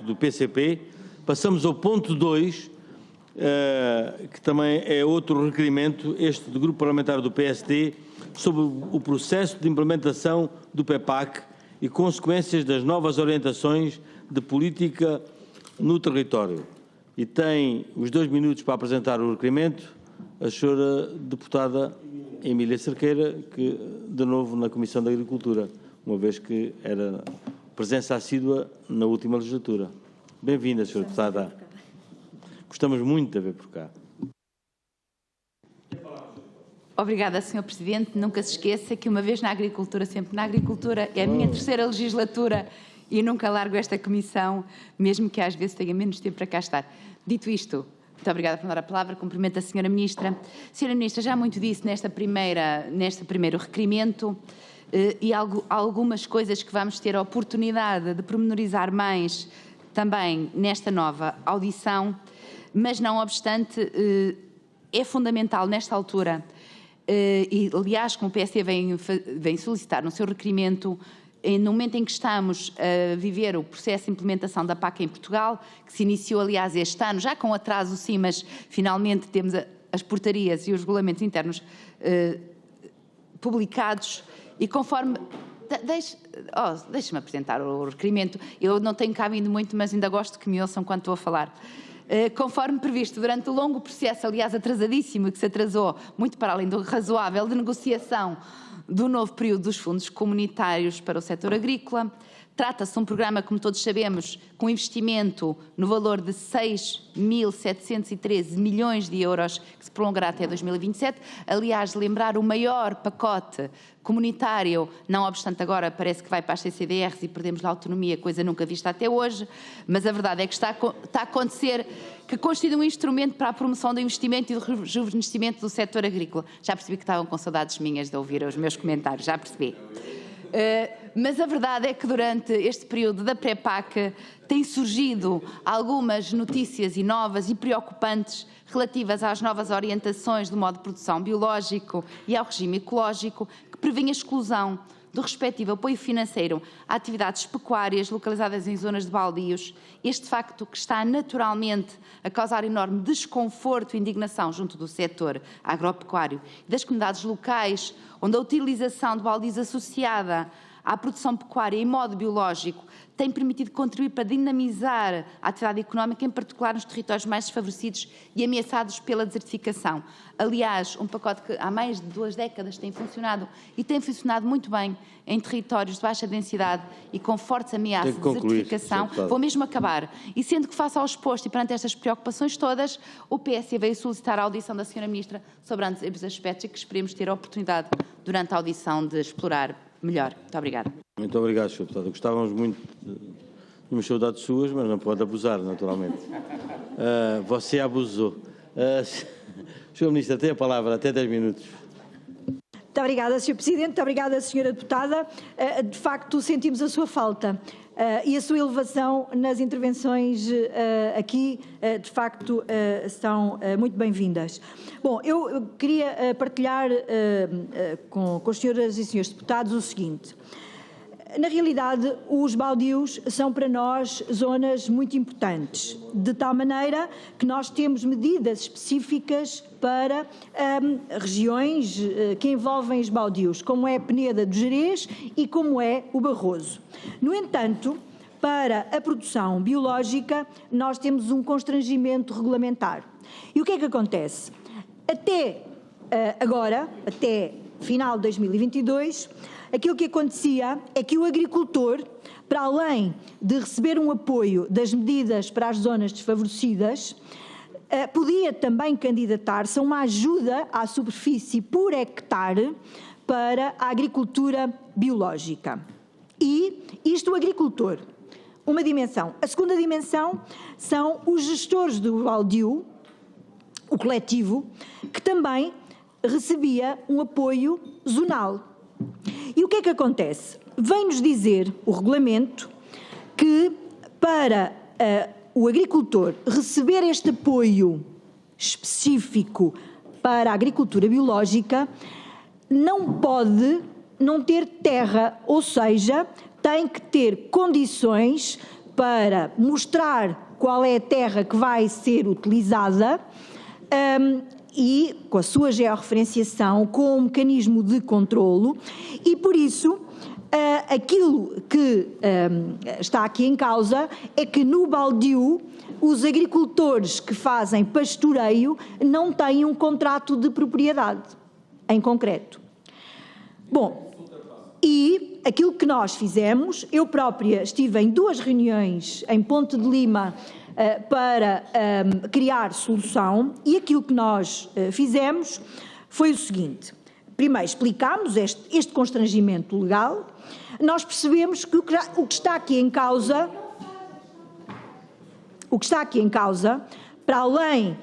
do PCP. Passamos ao ponto 2, que também é outro requerimento, este do Grupo Parlamentar do PSD, sobre o processo de implementação do PEPAC e consequências das novas orientações de política no território. E tem os 2 minutos para apresentar o requerimento a senhora deputada Emília Cerqueira, que de novo na Comissão da Agricultura, uma vez que era presença assídua na última legislatura. Bem-vinda, senhora deputada. Gostamos muito de a ver por cá. Obrigada, Sr. Presidente. Nunca se esqueça que uma vez na agricultura, sempre na agricultura, é a minha terceira legislatura e nunca largo esta comissão, mesmo que às vezes tenha menos tempo para cá estar. Dito isto, muito obrigada por me dar a palavra, cumprimento a Sra. Ministra. Sra. Ministra, já muito disse neste primeiro requerimento e algumas coisas que vamos ter a oportunidade de pormenorizar mais também nesta nova audição, mas não obstante, é fundamental nesta altura, e aliás como o PSD vem solicitar no seu requerimento, no momento em que estamos a viver o processo de implementação da PAC em Portugal, que se iniciou aliás este ano, já com atraso sim, mas finalmente temos as portarias e os regulamentos internos publicados e conforme... Deixe-me apresentar o requerimento. Eu não tenho cá vindo muito, mas ainda gosto que me ouçam quando estou a falar. Conforme previsto, durante o longo processo, aliás atrasadíssimo, que se atrasou muito para além do razoável, de negociação do novo período dos fundos comunitários para o setor agrícola, trata-se de um programa, como todos sabemos, com investimento no valor de 6.713 milhões de euros, que se prolongará até 2027. Aliás, lembrar o maior pacote comunitário, não obstante agora parece que vai para as CCDRs e perdemos a autonomia, coisa nunca vista até hoje, mas a verdade é que está a acontecer, que constitui um instrumento para a promoção do investimento e do rejuvenescimento do setor agrícola. Já percebi que estavam com saudades minhas de ouvir os meus comentários, já percebi. Mas a verdade é que durante este período da pré-PAC têm surgido algumas notícias novas e preocupantes relativas às novas orientações do modo de produção biológico e ao regime ecológico, que prevêem a exclusão do respectivo apoio financeiro a atividades pecuárias localizadas em zonas de baldios, este facto que está naturalmente a causar enorme desconforto e indignação junto do setor agropecuário e das comunidades locais, onde a utilização de baldios associada à produção pecuária em modo biológico tem permitido contribuir para dinamizar a atividade económica, em particular nos territórios mais desfavorecidos e ameaçados pela desertificação. Aliás, um pacote que há mais de 2 décadas tem funcionado e tem funcionado muito bem em territórios de baixa densidade e com fortes ameaças de desertificação. Vou mesmo acabar. E sendo que face ao exposto e perante estas preocupações todas, o PSD veio solicitar a audição da Sra. Ministra sobre ambos aspectos e que esperemos ter a oportunidade durante a audição de explorar melhor. Muito obrigada. Muito obrigado, Sr. Deputado. Gostávamos muito de umas saudades suas, mas não pode abusar, naturalmente. Você abusou. Sr. Ministro, tem a palavra, até 10 minutos. Muito obrigada, Sr. Presidente. Muito obrigada, Sra. Deputada. De facto, sentimos a sua falta e a sua elevação nas intervenções aqui, de facto, são muito bem-vindas. Bom, eu queria partilhar com as senhoras e senhores deputados o seguinte. Na realidade, os baldios são para nós zonas muito importantes, de tal maneira que nós temos medidas específicas para regiões que envolvem os baldios, como é a Peneda do Gerês e como é o Barroso. No entanto, para a produção biológica, nós temos um constrangimento regulamentar. E o que é que acontece? Até agora, até final de 2022, aquilo que acontecia é que o agricultor, para além de receber um apoio das medidas para as zonas desfavorecidas, podia também candidatar-se a uma ajuda à superfície por hectare para a agricultura biológica. E isto o agricultor, uma dimensão. A segunda dimensão são os gestores do baldio, o coletivo, que também recebia um apoio zonal. E o que é que acontece? Vem-nos dizer o regulamento que para o agricultor receber este apoio específico para a agricultura biológica, não pode não ter terra, ou seja, tem que ter condições para mostrar qual é a terra que vai ser utilizada e com a sua georreferenciação, com um mecanismo de controlo, e por isso aquilo que está aqui em causa é que no baldio os agricultores que fazem pastoreio não têm um contrato de propriedade em concreto. Bom, e aquilo que nós fizemos, eu própria estive em 2 reuniões em Ponte de Lima para criar solução, e aquilo que nós fizemos foi o seguinte: primeiro explicámos este constrangimento legal, nós percebemos que o que está aqui em causa, para além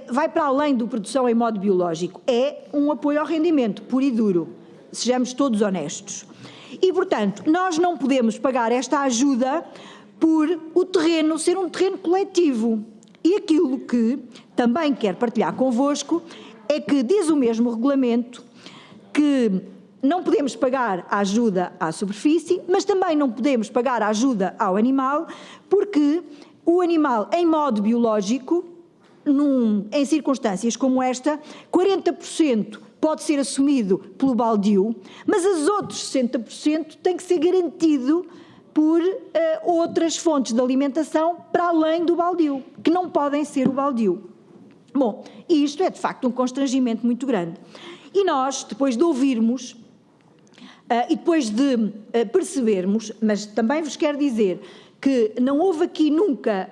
vai para além da produção em modo biológico, é um apoio ao rendimento puro e duro, sejamos todos honestos. E, portanto, nós não podemos pagar esta ajuda por o terreno ser um terreno coletivo. E aquilo que também quero partilhar convosco é que diz o mesmo regulamento que não podemos pagar a ajuda à superfície, mas também não podemos pagar a ajuda ao animal, porque o animal em modo biológico, em circunstâncias como esta, 40% pode ser assumido pelo baldio, mas os outros 60% tem que ser garantido por outras fontes de alimentação para além do baldio, que não podem ser o baldio. Bom, isto é de facto um constrangimento muito grande. E nós, depois de ouvirmos e depois de percebermos, mas também vos quero dizer que não houve aqui nunca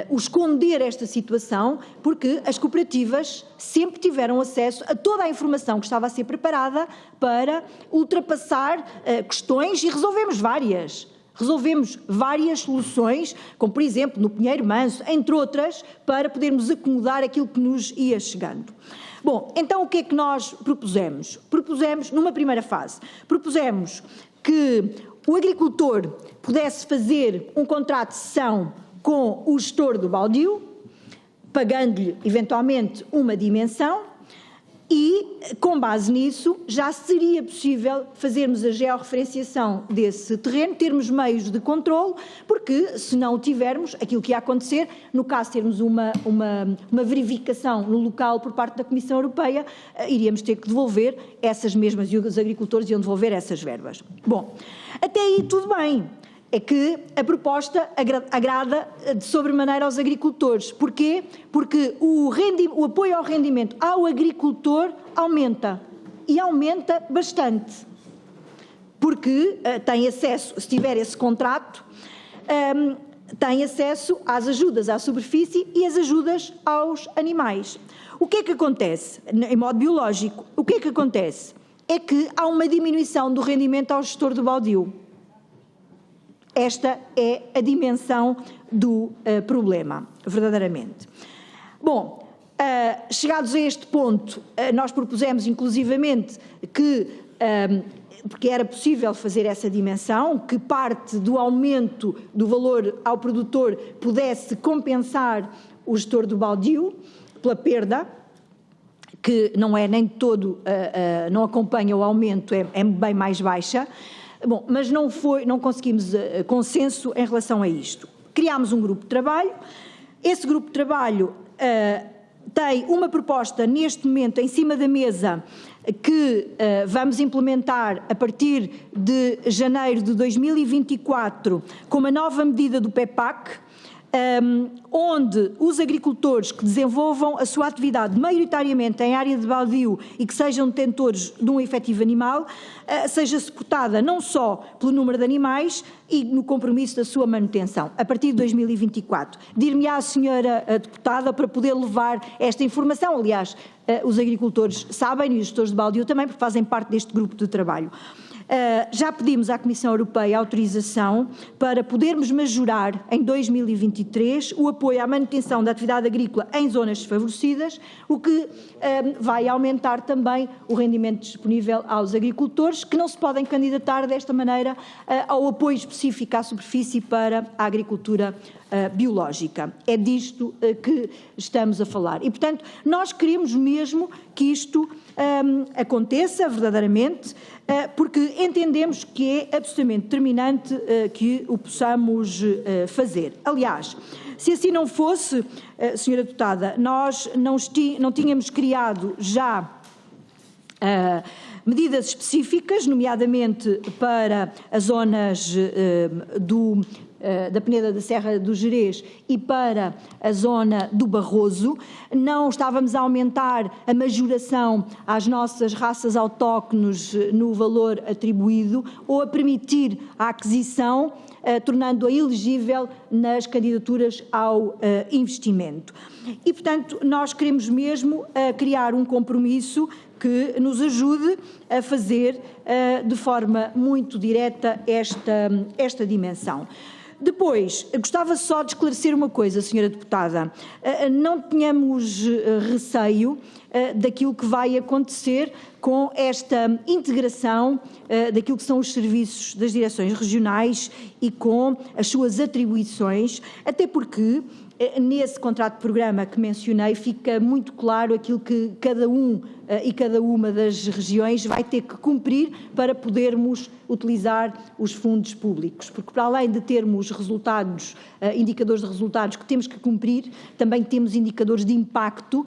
o esconder esta situação, porque as cooperativas sempre tiveram acesso a toda a informação que estava a ser preparada para ultrapassar questões, e resolvemos várias soluções, como por exemplo no Pinheiro Manso, entre outras, para podermos acomodar aquilo que nos ia chegando. Bom, então o que é que nós propusemos? Propusemos, numa primeira fase, que o agricultor pudesse fazer um contrato de cessão com o gestor do baldio, pagando-lhe eventualmente uma dimensão, e com base nisso já seria possível fazermos a georreferenciação desse terreno, termos meios de controle, porque se não o tivermos, aquilo que ia acontecer, no caso de termos uma verificação no local por parte da Comissão Europeia, iríamos ter que devolver essas mesmas, e os agricultores iam devolver essas verbas. Bom, até aí tudo bem. É que a proposta agrada de sobremaneira aos agricultores. Porquê? Porque o apoio ao rendimento ao agricultor aumenta, e aumenta bastante, porque tem acesso, se tiver esse contrato, tem acesso às ajudas à superfície e às ajudas aos animais. O que é que acontece? Em modo biológico, o que é que acontece? É que há uma diminuição do rendimento ao gestor do baldio. Esta é a dimensão do problema, verdadeiramente. Bom, chegados a este ponto, nós propusemos inclusivamente que, porque era possível fazer essa dimensão, que parte do aumento do valor ao produtor pudesse compensar o gestor do baldio pela perda, que não é nem todo, não acompanha o aumento, é bem mais baixa. Bom, mas não conseguimos consenso em relação a isto. Criámos um grupo de trabalho. Esse grupo de trabalho tem uma proposta neste momento em cima da mesa que vamos implementar a partir de janeiro de 2024 com uma nova medida do PEPAC, onde os agricultores que desenvolvam a sua atividade maioritariamente em área de baldio e que sejam detentores de um efetivo animal, seja suportada não só pelo número de animais e no compromisso da sua manutenção, a partir de 2024. Dir-me-á a senhora deputada para poder levar esta informação, aliás, os agricultores sabem e os gestores de baldio também, porque fazem parte deste grupo de trabalho. Já pedimos à Comissão Europeia autorização para podermos majorar em 2023 o apoio à manutenção da atividade agrícola em zonas desfavorecidas, o que vai aumentar também o rendimento disponível aos agricultores, que não se podem candidatar desta maneira ao apoio específico à superfície para a agricultura biológica. É disto que estamos a falar. E, portanto, nós queremos mesmo que isto aconteça verdadeiramente, porque entendemos que é absolutamente determinante que o possamos fazer. Aliás, se assim não fosse, Sra. Deputada, nós não tínhamos criado já medidas específicas, nomeadamente para as zonas da Peneda da Serra do Gerês e para a zona do Barroso. Não estávamos a aumentar a majoração às nossas raças autóctones no valor atribuído ou a permitir a aquisição, tornando-a elegível nas candidaturas ao investimento. E, portanto, nós queremos mesmo criar um compromisso que nos ajude a fazer de forma muito direta esta dimensão. Depois, gostava só de esclarecer uma coisa, Sra. Deputada. Não tenhamos receio daquilo que vai acontecer com esta integração daquilo que são os serviços das direções regionais e com as suas atribuições, até porque nesse contrato de programa que mencionei fica muito claro aquilo que cada um e cada uma das regiões vai ter que cumprir para podermos utilizar os fundos públicos, porque para além de termos resultados, indicadores de resultados que temos que cumprir, também temos indicadores de impacto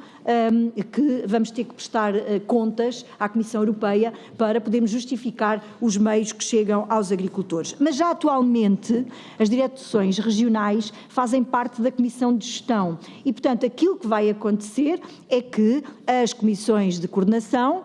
que vamos ter que prestar contas à Comissão Europeia para podermos justificar os meios que chegam aos agricultores. Mas já atualmente as direções regionais fazem parte da Comissão de Gestão e, portanto, aquilo que vai acontecer é que as comissões de coordenação,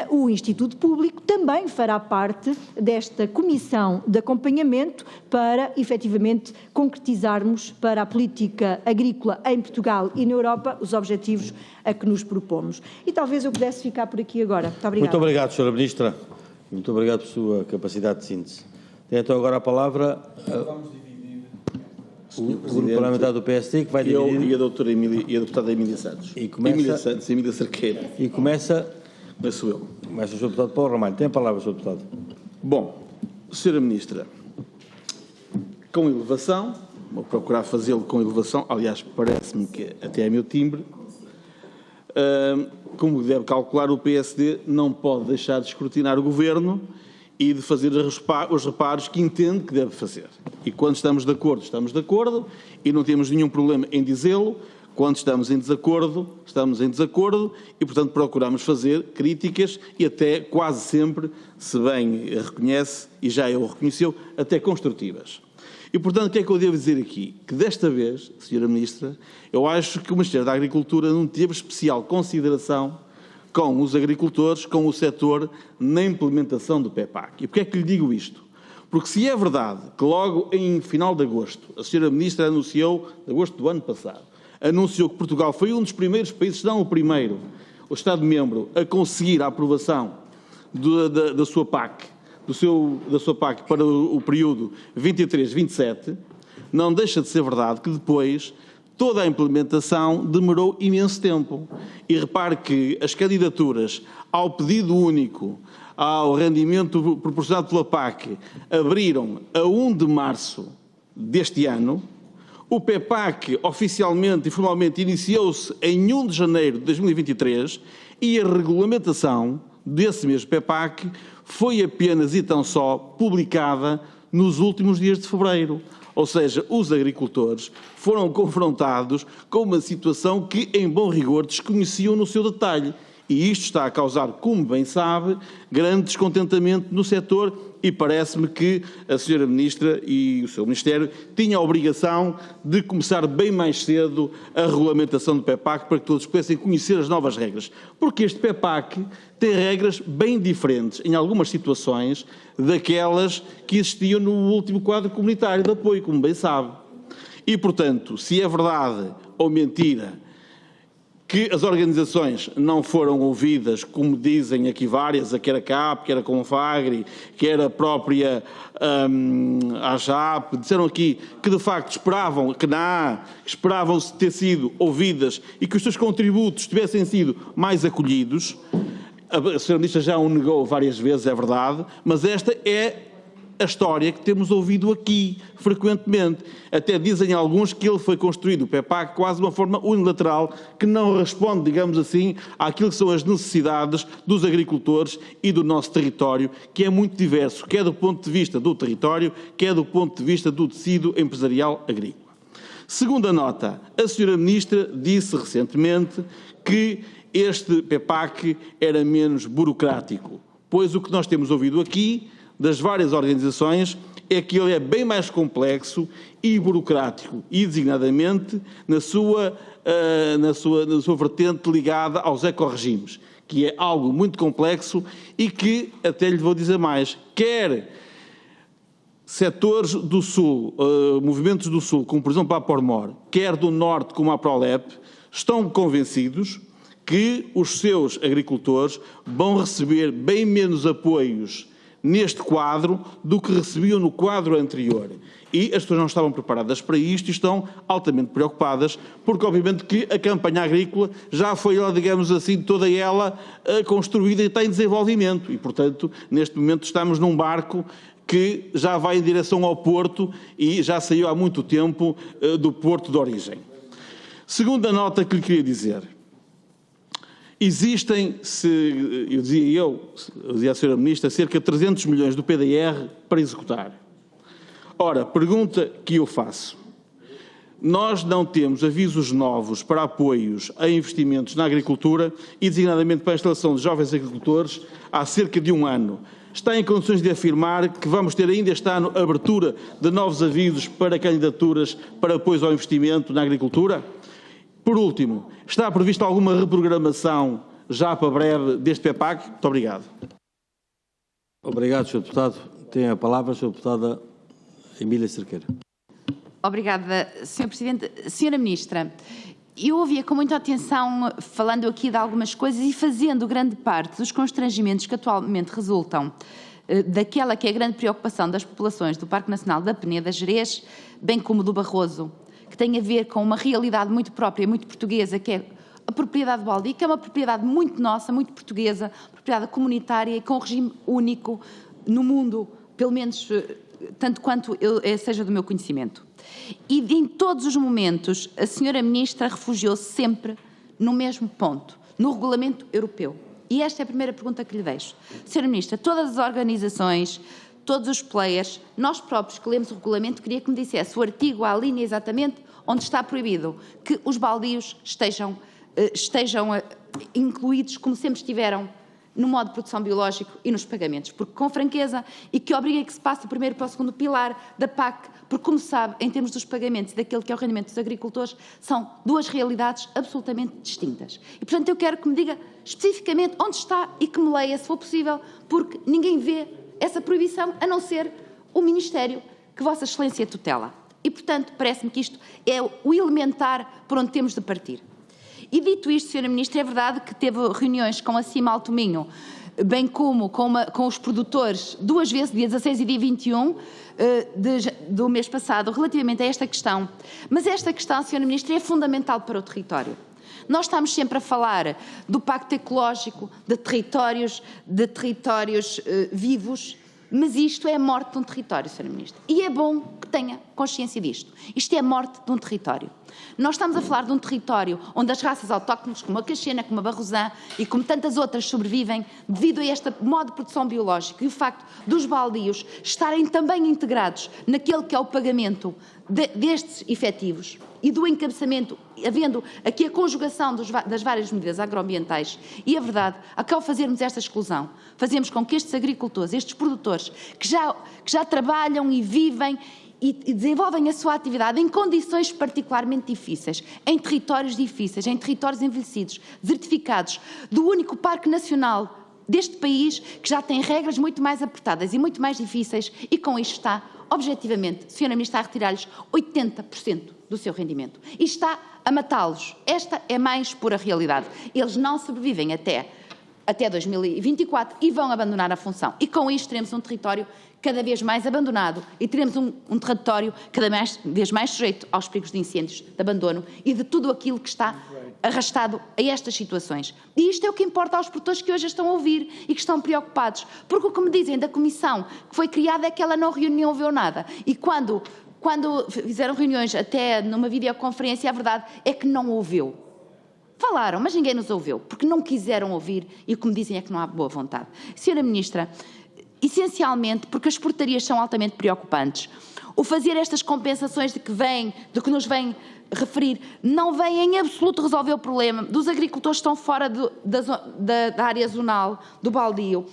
o Instituto Público também fará parte desta comissão de acompanhamento para, efetivamente, concretizarmos para a política agrícola em Portugal e na Europa os objetivos a que nos propomos. E talvez eu pudesse ficar por aqui agora. Muito obrigada. Muito obrigado, Sra. Ministra. Muito obrigado por sua capacidade de síntese. Tem então agora a palavra o grupo parlamentar do PSD, que vai dividir... E a doutora Emília, e a deputada Emília Santos. Emília Cerqueira. E começa... Começo eu. Começa o Sr. Deputado Paulo Ramalho. Tem a palavra, Sr. Deputado. Bom, Sra. Ministra, com elevação, vou procurar fazê-lo com elevação, aliás, parece-me que até é meu timbre, como deve calcular, o PSD não pode deixar de escrutinar o Governo e de fazer os reparos que entende que deve fazer. E quando estamos de acordo e não temos nenhum problema em dizê-lo. Quando estamos em desacordo e, portanto, procuramos fazer críticas e até quase sempre, se bem reconhece, e já o reconheceu, até construtivas. E, portanto, o que é que eu devo dizer aqui? Que desta vez, Sra. Ministra, eu acho que o Ministério da Agricultura não teve especial consideração com os agricultores, com o setor, na implementação do PEPAC. E porquê é que lhe digo isto? Porque se é verdade que logo em final de agosto, a Sra. Ministra anunciou, de agosto do ano passado, anunciou que Portugal foi um dos primeiros países, se não o primeiro, o Estado-membro, a conseguir a aprovação da sua PAC, da sua PAC para o período 23-27, não deixa de ser verdade que depois toda a implementação demorou imenso tempo. E repare que as candidaturas ao pedido único, ao rendimento proporcionado pela PAC, abriram a 1 de março deste ano. O PEPAC oficialmente e formalmente iniciou-se em 1 de janeiro de 2023 e a regulamentação desse mesmo PEPAC foi apenas e tão só publicada nos últimos dias de fevereiro. Ou seja, os agricultores foram confrontados com uma situação que, em bom rigor, desconheciam no seu detalhe. E isto está a causar, como bem sabe, grande descontentamento no setor e parece-me que a Sra. Ministra e o seu Ministério tinham a obrigação de começar bem mais cedo a regulamentação do PEPAC para que todos pudessem conhecer as novas regras. Porque este PEPAC tem regras bem diferentes, em algumas situações, daquelas que existiam no último quadro comunitário de apoio, como bem sabe. E, portanto, se é verdade ou mentira que as organizações não foram ouvidas, como dizem aqui várias, quer a CAP, quer a Confagri, quer a própria AJAP, disseram aqui que de facto esperavam, que esperavam ter sido ouvidas e que os seus contributos tivessem sido mais acolhidos. A Sra. Ministra já o negou várias vezes, é verdade, mas esta é a história que temos ouvido aqui frequentemente. Até dizem alguns que ele foi construído, o PEPAC, quase de uma forma unilateral, que não responde, digamos assim, àquilo que são as necessidades dos agricultores e do nosso território, que é muito diverso, quer do ponto de vista do território, quer do ponto de vista do tecido empresarial agrícola. Segunda nota, a Sra. Ministra disse recentemente que este PEPAC era menos burocrático, pois o que nós temos ouvido aqui, das várias organizações, é que ele é bem mais complexo e burocrático, e designadamente na sua vertente ligada aos ecorregimes, que é algo muito complexo e que, até lhe vou dizer mais, quer setores do Sul, movimentos do Sul, como por exemplo a Pormor, quer do Norte como a Prolep, estão convencidos que os seus agricultores vão receber bem menos apoios neste quadro do que recebiam no quadro anterior. E as pessoas não estavam preparadas para isto e estão altamente preocupadas, porque obviamente que a campanha agrícola já foi, digamos assim, toda ela construída e está em desenvolvimento. E, portanto, neste momento estamos num barco que já vai em direção ao porto e já saiu há muito tempo do porto de origem. Segunda nota que lhe queria dizer. Existem, eu dizia à Sra. Ministra, cerca de 300 milhões do PDR para executar. Ora, pergunta que eu faço. Nós não temos avisos novos para apoios a investimentos na agricultura e, designadamente, para a instalação de jovens agricultores há cerca de um ano. Está em condições de afirmar que vamos ter ainda este ano abertura de novos avisos para candidaturas para apoios ao investimento na agricultura? Por último, está prevista alguma reprogramação já para breve deste PEPAC? Muito obrigado. Obrigado, Sr. Deputado. Tem a palavra a Sra. Deputada Emília Cerqueira. Obrigada, Sr. Presidente. Sra. Ministra, eu ouvia com muita atenção, falando aqui de algumas coisas e fazendo grande parte dos constrangimentos que atualmente resultam daquela que é a grande preocupação das populações do Parque Nacional da Peneda Gerês, bem como do Barroso, que tem a ver com uma realidade muito própria, muito portuguesa, que é a propriedade baldia, que é uma propriedade muito nossa, muito portuguesa, propriedade comunitária e com regime único no mundo, pelo menos tanto quanto seja do meu conhecimento. E em todos os momentos a Sra. Ministra refugiou-se sempre no mesmo ponto, no regulamento europeu. E esta é a primeira pergunta que lhe deixo. Sra. Ministra, todas as organizações, todos os players, nós próprios que lemos o regulamento, queria que me dissesse o artigo à linha exatamente onde está proibido que os baldios estejam incluídos como sempre estiveram no modo de produção biológico e nos pagamentos, porque com franqueza, e que obriga que se passe do primeiro para o segundo pilar da PAC, porque como sabe, em termos dos pagamentos e daquilo que é o rendimento dos agricultores, são duas realidades absolutamente distintas. E portanto eu quero que me diga especificamente onde está e que me leia, se for possível, porque ninguém vê essa proibição, a não ser o Ministério que Vossa Excelência tutela. E, portanto, parece-me que isto é o elementar por onde temos de partir. E dito isto, Sra. Ministra, é verdade que teve reuniões com a CIMA Alto Minho, bem como com os produtores, duas vezes, dia 16 e dia 21 do mês passado, relativamente a esta questão. Mas esta questão, Sra. Ministra, é fundamental para o território. Nós estamos sempre a falar do Pacto Ecológico, de territórios vivos, mas isto é a morte de um território, Sra. Ministra. E é bom que tenha consciência disto. Isto é a morte de um território. Nós estamos a falar de um território onde as raças autóctones, como a Caxena, como a Barrosã e como tantas outras sobrevivem devido a este modo de produção biológico e o facto dos baldios estarem também integrados naquele que é o pagamento destes efetivos e do encabeçamento, havendo aqui a conjugação das várias medidas agroambientais. E a verdade é que ao fazermos esta exclusão, fazemos com que estes agricultores, estes produtores, que já trabalham e vivem e desenvolvem a sua atividade em condições particularmente difíceis, em territórios difíceis, em territórios envelhecidos, desertificados, do único parque nacional deste país que já tem regras muito mais apertadas e muito mais difíceis e com isto está, objetivamente, Sra. Ministra, a retirar-lhes 80% do seu rendimento. E está a matá-los. Esta é mais pura realidade. Eles não sobrevivem até 2024 e vão abandonar a função. E com isto teremos um território cada vez mais abandonado e teremos um território cada vez mais sujeito aos perigos de incêndios, de abandono e de tudo aquilo que está arrastado a estas situações. E isto é o que importa aos produtores que hoje estão a ouvir e que estão preocupados. Porque o que me dizem da comissão que foi criada é que ela não ouviu nada. E quando fizeram reuniões até numa videoconferência, a verdade é que não ouviu. Falaram, mas ninguém nos ouviu, porque não quiseram ouvir e o que me dizem é que não há boa vontade. Senhora Ministra, essencialmente porque as portarias são altamente preocupantes. O fazer estas compensações de que nos vem referir, não vem em absoluto resolver o problema dos agricultores que estão fora da área zonal, do baldio.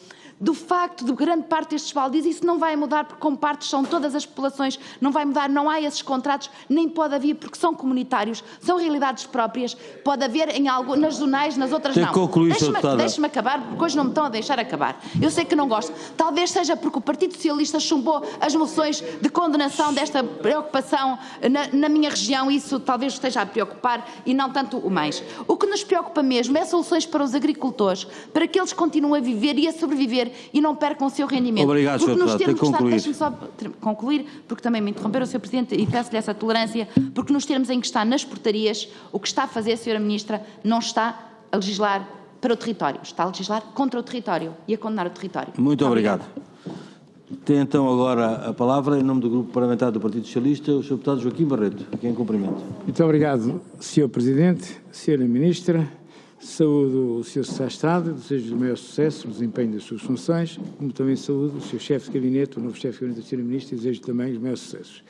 Do facto de grande parte destes baldios, isso não vai mudar porque como partes são todas as populações, não vai mudar, não há esses contratos, nem pode haver porque são comunitários, são realidades próprias, pode haver nas zonais, nas outras não. Deixe-me acabar, porque hoje não me estão a deixar acabar. Eu sei que não gosto. Talvez seja porque o Partido Socialista chumbou as moções de condenação desta preocupação na minha região, isso talvez esteja a preocupar e não tanto o mais. O que nos preocupa mesmo é soluções para os agricultores, para que eles continuem a viver e a sobreviver e não percam o seu rendimento. Obrigado, Sr. Deputado. Deixe-me só concluir, porque também me interromperam, Sr. Presidente, e peço-lhe essa tolerância, porque nos termos em que está nas portarias, o que está a fazer, Sra. Ministra, não está a legislar para o território, está a legislar contra o território e a condenar o território. Muito obrigado. Tem então agora a palavra, em nome do Grupo Parlamentar do Partido Socialista, o Sr. Deputado Joaquim Barreto, a quem cumprimento. Muito obrigado, Sr. Presidente, Sra. Ministra. Saúdo o Sr. Secretário de Estado, desejo o maior sucesso no desempenho das suas funções, como também saúdo o Sr. Chefe de Gabinete, o novo Chefe de Gabinete da Sra. Ministra, e desejo também os maiores sucessos.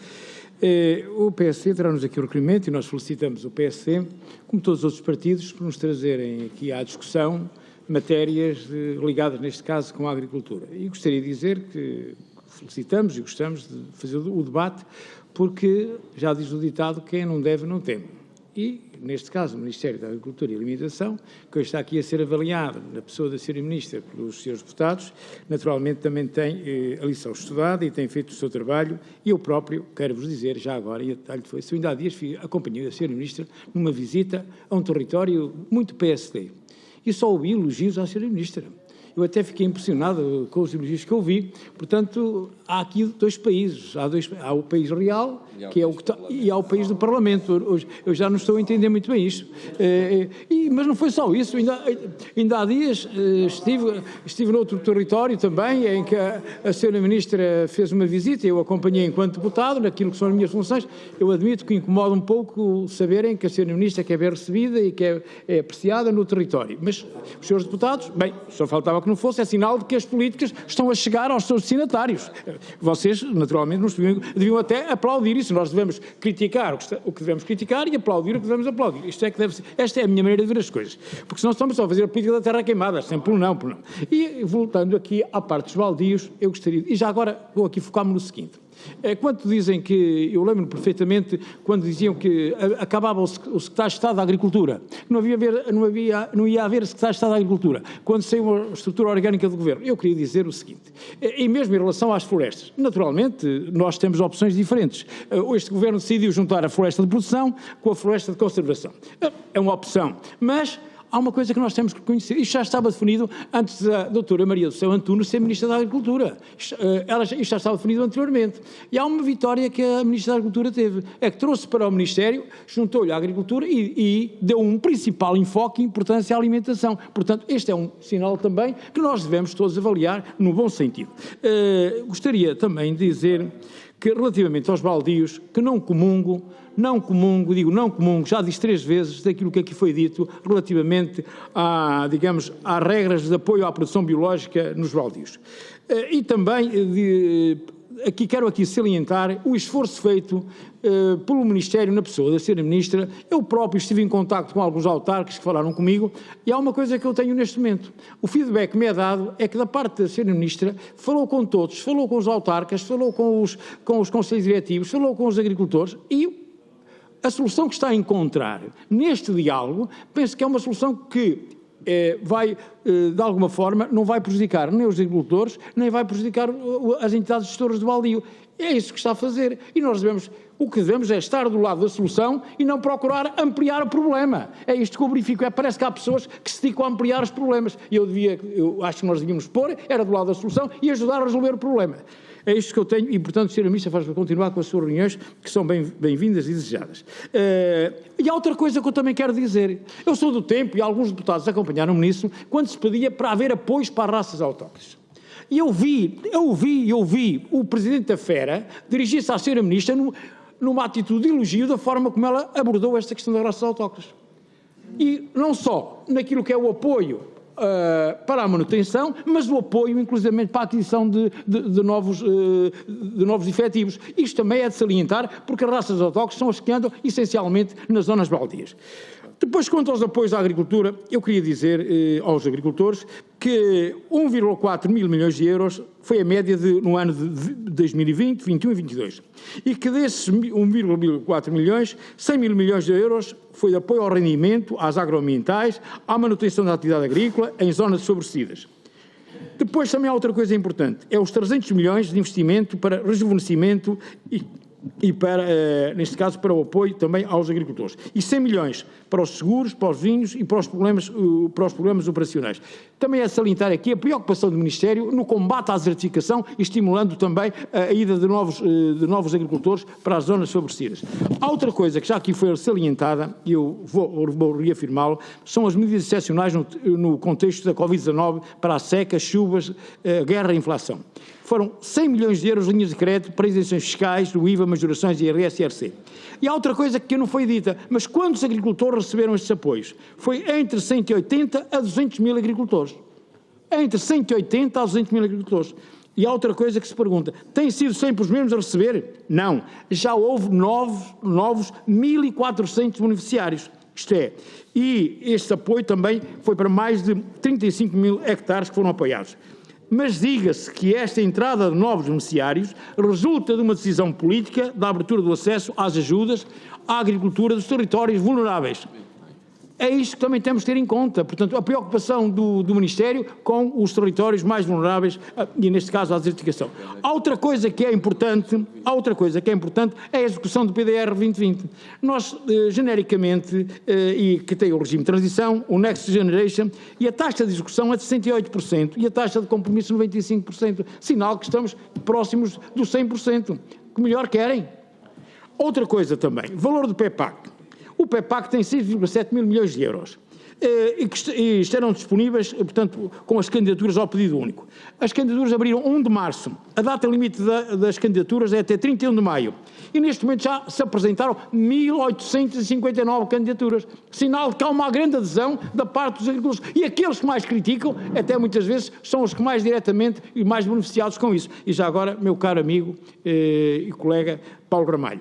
O PSD terá-nos aqui o requerimento e nós felicitamos o PSD, como todos os outros partidos, por nos trazerem aqui à discussão matérias ligadas, neste caso, com a agricultura. E gostaria de dizer que felicitamos e gostamos de fazer o debate, porque já diz o ditado, quem não deve não teme. E, neste caso, o Ministério da Agricultura e Alimentação, que hoje está aqui a ser avaliado na pessoa da Sra. Ministra pelos seus deputados, naturalmente também tem a lição estudada e tem feito o seu trabalho, e eu próprio quero-vos dizer, já agora, e a detalhe foi, eu ainda há dias acompanhei a Sra. Ministra numa visita a um território muito PSD, e só ouvi elogios à Sra. Ministra. Eu até fiquei impressionado com os elogios que eu vi. Portanto, há aqui dois países. Há o país real, que é o que está, e há o país do Parlamento. Hoje, eu já não estou a entender muito bem isto. Mas não foi só isso. Ainda há dias estive noutro território também, em que a Sra. Ministra fez uma visita, eu acompanhei enquanto deputado, naquilo que são as minhas funções. Eu admito que incomoda um pouco saberem que a Sra. Ministra quer bem recebida e que é apreciada no território. Mas os senhores deputados, bem, só faltava que não fosse, é sinal de que as políticas estão a chegar aos seus destinatários. Vocês, naturalmente, deviam até aplaudir isso. Nós devemos criticar o que devemos criticar e aplaudir o que devemos aplaudir. Isto é que deve ser. Esta é a minha maneira de ver as coisas. Porque senão estamos só a fazer a política da terra queimada, sempre por não. E, voltando aqui à parte dos baldios, eu gostaria... E já agora vou aqui focar-me no seguinte. Quando dizem que, eu lembro-me perfeitamente, quando diziam que acabava o secretário de Estado da Agricultura, não ia haver secretário de Estado da Agricultura, quando saiu a estrutura orgânica do Governo, eu queria dizer o seguinte, e mesmo em relação às florestas, naturalmente nós temos opções diferentes. Este Governo decidiu juntar a floresta de produção com a floresta de conservação. É uma opção, mas... Há uma coisa que nós temos que conhecer, isto já estava definido antes da doutora Maria do Céu Antunes ser Ministra da Agricultura, isto já estava definido anteriormente, e há uma vitória que a Ministra da Agricultura teve, é que trouxe para o Ministério, juntou-lhe a Agricultura e deu um principal enfoque e importância à alimentação. Portanto, este é um sinal também que nós devemos todos avaliar no bom sentido. Gostaria também de dizer que relativamente aos baldios, que não comungo, já disse 3 vezes daquilo que aqui foi dito relativamente às regras de apoio à produção biológica nos baldios. E também quero salientar o esforço feito pelo Ministério na pessoa da Sra. Ministra. Eu próprio estive em contacto com alguns autarcas que falaram comigo e há uma coisa que eu tenho neste momento. O feedback que me é dado é que da parte da Sra. Ministra falou com todos, falou com os autarcas, falou com os conselhos diretivos, falou com os agricultores e a solução que está a encontrar neste diálogo, penso que é uma solução que vai, de alguma forma, não vai prejudicar nem os agricultores, nem vai prejudicar as entidades gestoras de baldio. É isso que está a fazer. E nós devemos O que devemos é estar do lado da solução e não procurar ampliar o problema. É isto que eu verifico. Parece que há pessoas que se dedicam a ampliar os problemas. Eu acho que nós devíamos pôr, era do lado da solução e ajudar a resolver o problema. É isto que eu tenho e, portanto, Sra. Ministra, faz-me continuar com as suas reuniões, que são bem-vindas e desejadas. E há outra coisa que eu também quero dizer. Eu sou do tempo, e alguns deputados acompanharam-me nisso, quando se pedia para haver apoios para as raças autóctones. E eu vi o Presidente da FERA dirigir-se à Sra. Ministra numa atitude de elogio da forma como ela abordou esta questão das raças autóctones. E não só naquilo que é o apoio para a manutenção, mas o apoio, inclusive, para a aquisição de novos efetivos. Isto também é de salientar, porque as raças autóctones são as que andam essencialmente nas zonas baldias. Depois, quanto aos apoios à agricultura, eu queria dizer aos agricultores que 1,4 mil milhões de euros foi a média no ano de 2020, 21 e 22. E que desses 1,4 milhões, 100 mil milhões de euros foi de apoio ao rendimento, às agroambientais, à manutenção da atividade agrícola em zonas desfavorecidas. Depois também há outra coisa importante, é os 300 milhões de investimento para rejuvenescimento e para, neste caso, para o apoio também aos agricultores. E 100 milhões para os seguros, para os vinhos e para os problemas operacionais. Também é salientar aqui a preocupação do Ministério no combate à desertificação e estimulando também a ida de novos agricultores para as zonas favorecidas. Há outra coisa que já aqui foi salientada, e eu vou reafirmá-lo, são as medidas excepcionais no contexto da Covid-19 para a seca, chuvas, guerra e inflação. Foram 100 milhões de euros de linhas de crédito para isenções fiscais, do IVA, majorações e IRS e IRC. E há outra coisa que não foi dita, mas quantos agricultores receberam estes apoios? Foi entre 180 a 200 mil agricultores. Entre 180 a 200 mil agricultores. E há outra coisa que se pergunta, têm sido sempre os mesmos a receber? Não. Já houve novos 1.400 beneficiários. Isto é, e este apoio também foi para mais de 35 mil hectares que foram apoiados. Mas diga-se que esta entrada de novos beneficiários resulta de uma decisão política da abertura do acesso às ajudas à agricultura dos territórios vulneráveis. É isto que também temos de ter em conta. Portanto, a preocupação do Ministério com os territórios mais vulneráveis e, neste caso, a desertificação. Outra coisa que é importante é a execução do PDR 2020. Nós, genericamente, e que tem o regime de transição, o Next Generation, e a taxa de execução é de 68% e a taxa de compromisso 95%. Sinal que estamos próximos dos 100%. Que melhor querem? Outra coisa também, valor do PEPAC. O PEPAC tem 6,7 mil milhões de euros e estarão disponíveis, portanto, com as candidaturas ao pedido único. As candidaturas abriram 1 de março. A data limite das candidaturas é até 31 de maio. E neste momento já se apresentaram 1.859 candidaturas. Sinal de que há uma grande adesão da parte dos agricultores. E aqueles que mais criticam, até muitas vezes, são os que mais diretamente e mais beneficiados com isso. E já agora, meu caro amigo e colega Paulo Ramalho,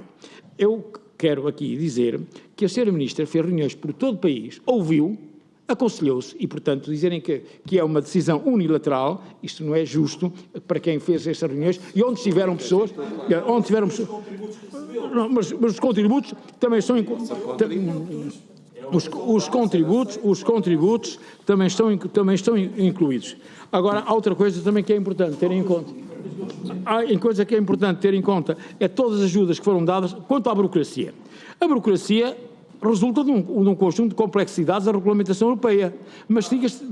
eu quero aqui dizer que a Sra. Ministra fez reuniões por todo o país, ouviu, aconselhou-se e, portanto, dizerem que é uma decisão unilateral, isto não é justo para quem fez estas reuniões e onde tiveram pessoas... Mas os contributos também são... Os contributos também estão incluídos. Agora, há outra coisa também que é importante ter em conta. É todas as ajudas que foram dadas quanto à burocracia. A burocracia resulta de um conjunto de complexidades da regulamentação europeia. Mas diga-se,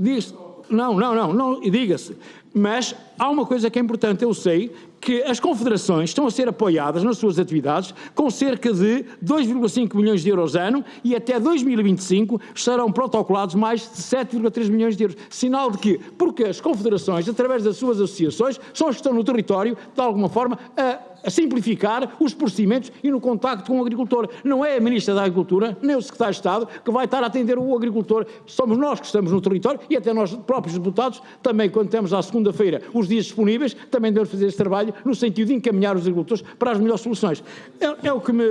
mas há uma coisa que é importante, eu sei que as confederações estão a ser apoiadas nas suas atividades com cerca de 2,5 milhões de euros ano e até 2025 serão protocolados mais de 7,3 milhões de euros. Sinal de que, porque as confederações, através das suas associações, são as que estão no território, de alguma forma, a simplificar os procedimentos e no contacto com o agricultor. Não é a Ministra da Agricultura, nem o Secretário de Estado, que vai estar a atender o agricultor. Somos nós que estamos no território e até nós próprios deputados, também quando temos à segunda-feira os dias disponíveis, também devemos fazer esse trabalho no sentido de encaminhar os agricultores para as melhores soluções. É o que me...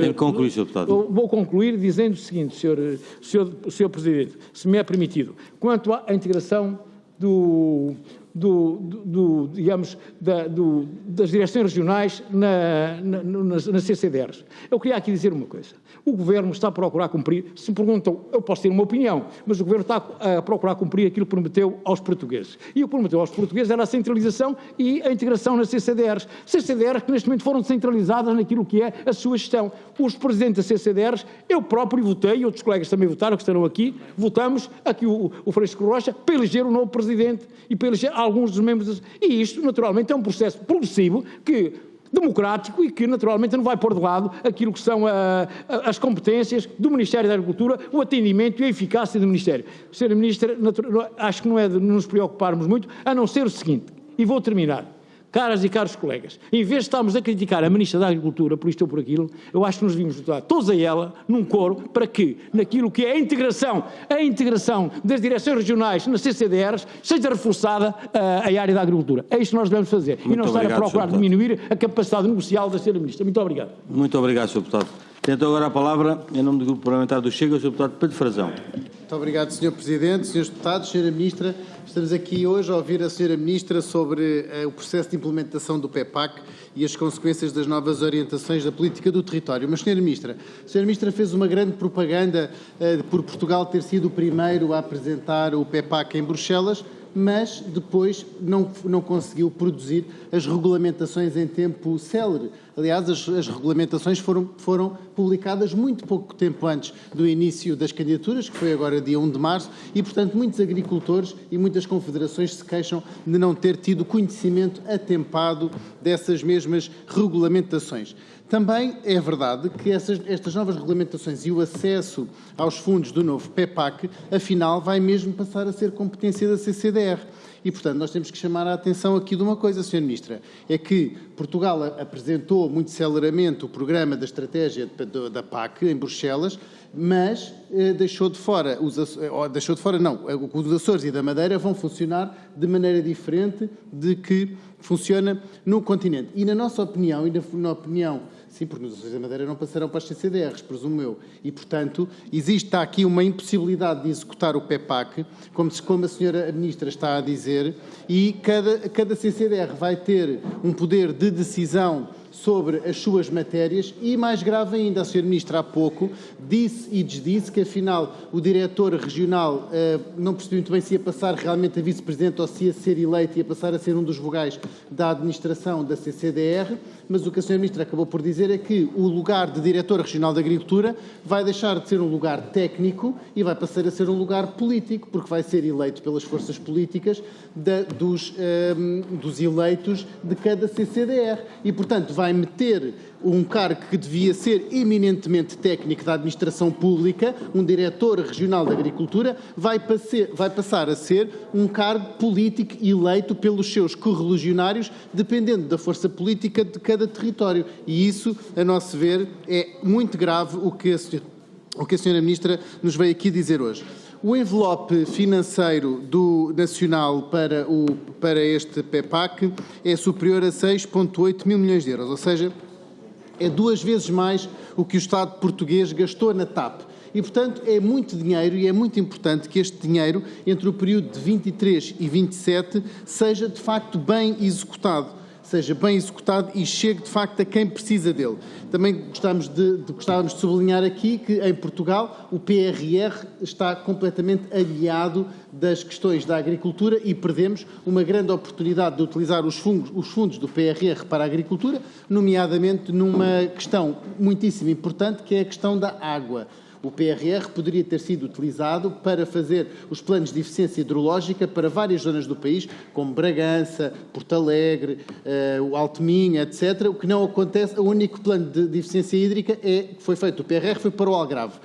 Tem que concluir, Sr. Deputado. Eu vou concluir dizendo o seguinte, Sr. Presidente, se me é permitido, quanto à integração digamos, das direções regionais nas CCDRs. Eu queria aqui dizer uma coisa. O Governo está a procurar cumprir, se me perguntam, eu posso ter uma opinião, mas o Governo está a procurar cumprir aquilo que prometeu aos portugueses. E o que prometeu aos portugueses era a centralização e a integração nas CCDRs. CCDRs que neste momento foram centralizadas naquilo que é a sua gestão. Os presidentes das CCDRs, eu próprio votei, e outros colegas também votaram, que estarão aqui, votamos, aqui o Francisco Rocha, para eleger o novo presidente e para eleger alguns dos membros. E isto, naturalmente, é um processo progressivo democrático e que, naturalmente, não vai pôr de lado aquilo que são as competências do Ministério da Agricultura, o atendimento e a eficácia do Ministério. Senhora Ministra, acho que não é de nos preocuparmos muito, a não ser o seguinte, e vou terminar. Caras e caros colegas, em vez de estarmos a criticar a Ministra da Agricultura por isto ou por aquilo, eu acho que nos devíamos votar todos a ela, num coro, para que, naquilo que é a integração das direções regionais nas CCDRs, seja reforçada a área da agricultura. É isto que nós devemos fazer. Muito e não estar a procurar diminuir a capacidade negocial da Sra. Ministra. Muito obrigado. Muito obrigado, Sr. Deputado. Tento agora a palavra, em nome do Grupo Parlamentar do Chega, o Sr. Deputado Pedro Frazão. Muito obrigado, Sr. Presidente, Srs. Deputados, Sra. Ministra. Estamos aqui hoje a ouvir a Sra. Ministra sobre o processo de implementação do PEPAC e as consequências das novas orientações da política do território. Mas, Sra. Ministra fez uma grande propaganda por Portugal ter sido o primeiro a apresentar o PEPAC em Bruxelas, mas depois não conseguiu produzir as regulamentações em tempo célere. Aliás, as regulamentações foram publicadas muito pouco tempo antes do início das candidaturas, que foi agora dia 1 de março, e, portanto, muitos agricultores e muitas confederações se queixam de não ter tido conhecimento atempado dessas mesmas regulamentações. Também é verdade que estas novas regulamentações e o acesso aos fundos do novo PEPAC, afinal, vai mesmo passar a ser competência da CCDR. E, portanto, nós temos que chamar a atenção aqui de uma coisa, Sra. Ministra, é que Portugal apresentou muito celeramente o programa da estratégia da PAC em Bruxelas, mas deixou de fora, os Açores e da Madeira vão funcionar de maneira diferente de que funciona no continente. E na nossa opinião, na opinião, sim, porque nos Açores da Madeira não passarão para as CCDRs, presumo eu, e, portanto, existe aqui uma impossibilidade de executar o PEPAC, como a Sra. Ministra está a dizer, e cada CCDR vai ter um poder de decisão sobre as suas matérias e, mais grave ainda, a Sra. Ministra há pouco disse e desdisse que, afinal, o diretor regional não percebeu muito bem se ia passar realmente a vice-presidente ou se ia ser eleito e ia passar a ser um dos vogais da administração da CCDR, mas o que a Sra. Ministra acabou por dizer é que o lugar de diretor regional da Agricultura vai deixar de ser um lugar técnico e vai passar a ser um lugar político, porque vai ser eleito pelas forças políticas dos eleitos de cada CCDR e, portanto, vai meter um cargo que devia ser eminentemente técnico da administração pública, um diretor regional da Agricultura, vai passar a ser um cargo político eleito pelos seus correligionários, dependendo da força política de cada território. E isso, a nosso ver, é muito grave o que a Sra. Ministra nos veio aqui dizer hoje. O envelope financeiro nacional para este PEPAC é superior a 6,8 mil milhões de euros, ou seja, é 2 vezes mais o que o Estado português gastou na TAP. E, portanto, é muito dinheiro e é muito importante que este dinheiro, entre o período de 23 e 27, seja de facto bem executado. E chegue de facto a quem precisa dele. Também gostávamos de sublinhar aqui que em Portugal o PRR está completamente aliado das questões da agricultura e perdemos uma grande oportunidade de utilizar os fundos do PRR para a agricultura, nomeadamente numa questão muitíssimo importante que é a questão da água. O PRR poderia ter sido utilizado para fazer os planos de eficiência hidrológica para várias zonas do país, como Bragança, Porto Alegre, o Alto Minho, etc. O que não acontece, o único plano de eficiência hídrica que foi feito, o PRR foi para o Algarve.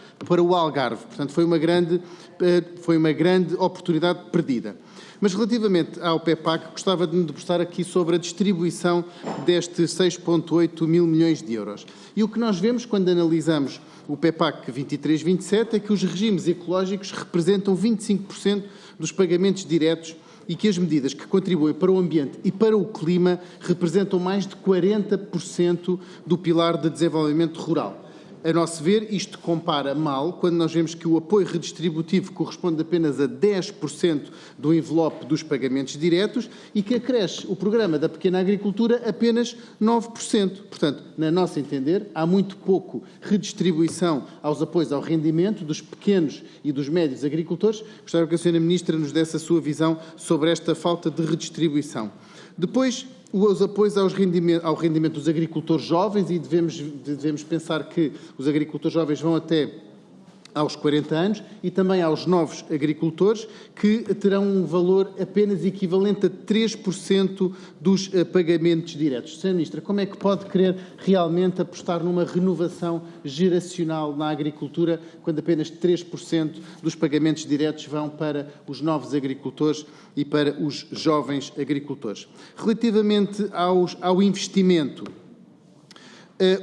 Portanto, foi uma grande oportunidade perdida. Mas relativamente ao PEPAC, gostava de me debruçar aqui sobre a distribuição destes 6,8 mil milhões de euros. E o que nós vemos quando analisamos o PEPAC 23-27 é que os regimes ecológicos representam 25% dos pagamentos diretos e que as medidas que contribuem para o ambiente e para o clima representam mais de 40% do pilar de desenvolvimento rural. A nosso ver, isto compara mal quando nós vemos que o apoio redistributivo corresponde apenas a 10% do envelope dos pagamentos diretos e que acresce o programa da pequena agricultura apenas 9%. Portanto, na nossa entender, há muito pouco redistribuição aos apoios ao rendimento dos pequenos e dos médios agricultores. Gostava que a Sra. Ministra nos desse a sua visão sobre esta falta de redistribuição. Depois, os apoios ao rendimento dos agricultores jovens, e devemos pensar que os agricultores jovens vão até aos 40 anos, e também aos novos agricultores, que terão um valor apenas equivalente a 3% dos pagamentos diretos. Sra. Ministra, como é que pode querer realmente apostar numa renovação geracional na agricultura, quando apenas 3% dos pagamentos diretos vão para os novos agricultores e para os jovens agricultores? Relativamente ao investimento,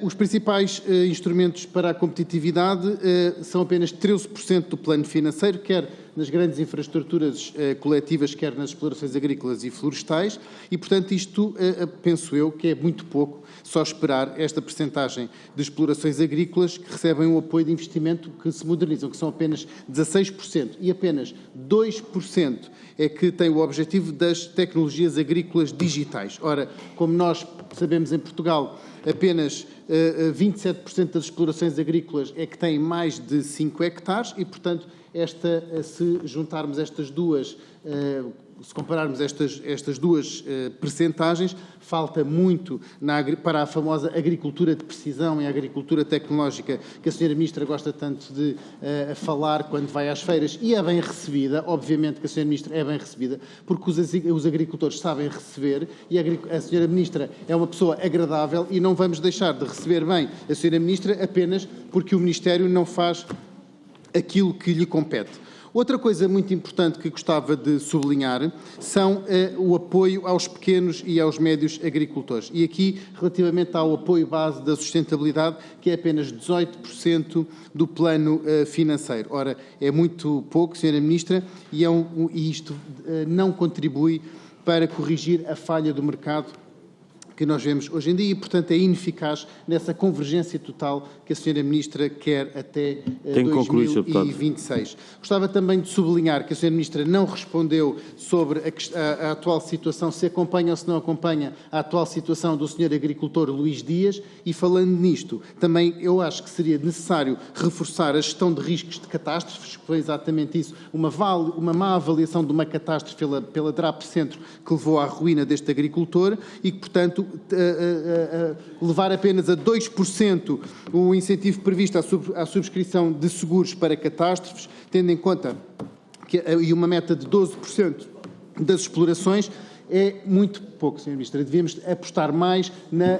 os principais instrumentos para a competitividade são apenas 13% do plano financeiro, quer nas grandes infraestruturas coletivas, quer nas explorações agrícolas e florestais, e, portanto, isto, penso eu, que é muito pouco, só esperar esta percentagem de explorações agrícolas que recebem o apoio de investimento que se modernizam, que são apenas 16%, e apenas 2% é que tem o objetivo das tecnologias agrícolas digitais. Ora, como nós sabemos em Portugal, apenas 27% das explorações agrícolas é que têm mais de 5 hectares e, portanto, se juntarmos estas duas, se compararmos estas duas percentagens, falta muito para a famosa agricultura de precisão e a agricultura tecnológica que a Sra. Ministra gosta tanto de falar quando vai às feiras, e é bem recebida, obviamente que a Sra. Ministra é bem recebida, porque os agricultores sabem receber, e a Sra. Ministra é uma pessoa agradável, e não vamos deixar de receber bem a Sra. Ministra apenas porque o Ministério não faz aquilo que lhe compete. Outra coisa muito importante que gostava de sublinhar são o apoio aos pequenos e aos médios agricultores. E aqui, relativamente ao apoio base da sustentabilidade, que é apenas 18% do plano financeiro. Ora, é muito pouco, Sra. Ministra, e isto não contribui para corrigir a falha do mercado que nós vemos hoje em dia e, portanto, é ineficaz nessa convergência total que a Sra. Ministra quer até 2026. Gostava também de sublinhar que a Sra. Ministra não respondeu sobre a atual situação, se acompanha ou se não acompanha a atual situação do Sr. agricultor Luís Dias, e falando nisto, também eu acho que seria necessário reforçar a gestão de riscos de catástrofes, que foi exatamente isso, uma má avaliação de uma catástrofe pela DRAP Centro que levou à ruína deste agricultor e que, portanto, levar apenas a 2% o incentivo previsto à subscrição de seguros para catástrofes, tendo em conta e uma meta de 12% das explorações, é muito pouco, Sra. Ministra. Devíamos apostar mais na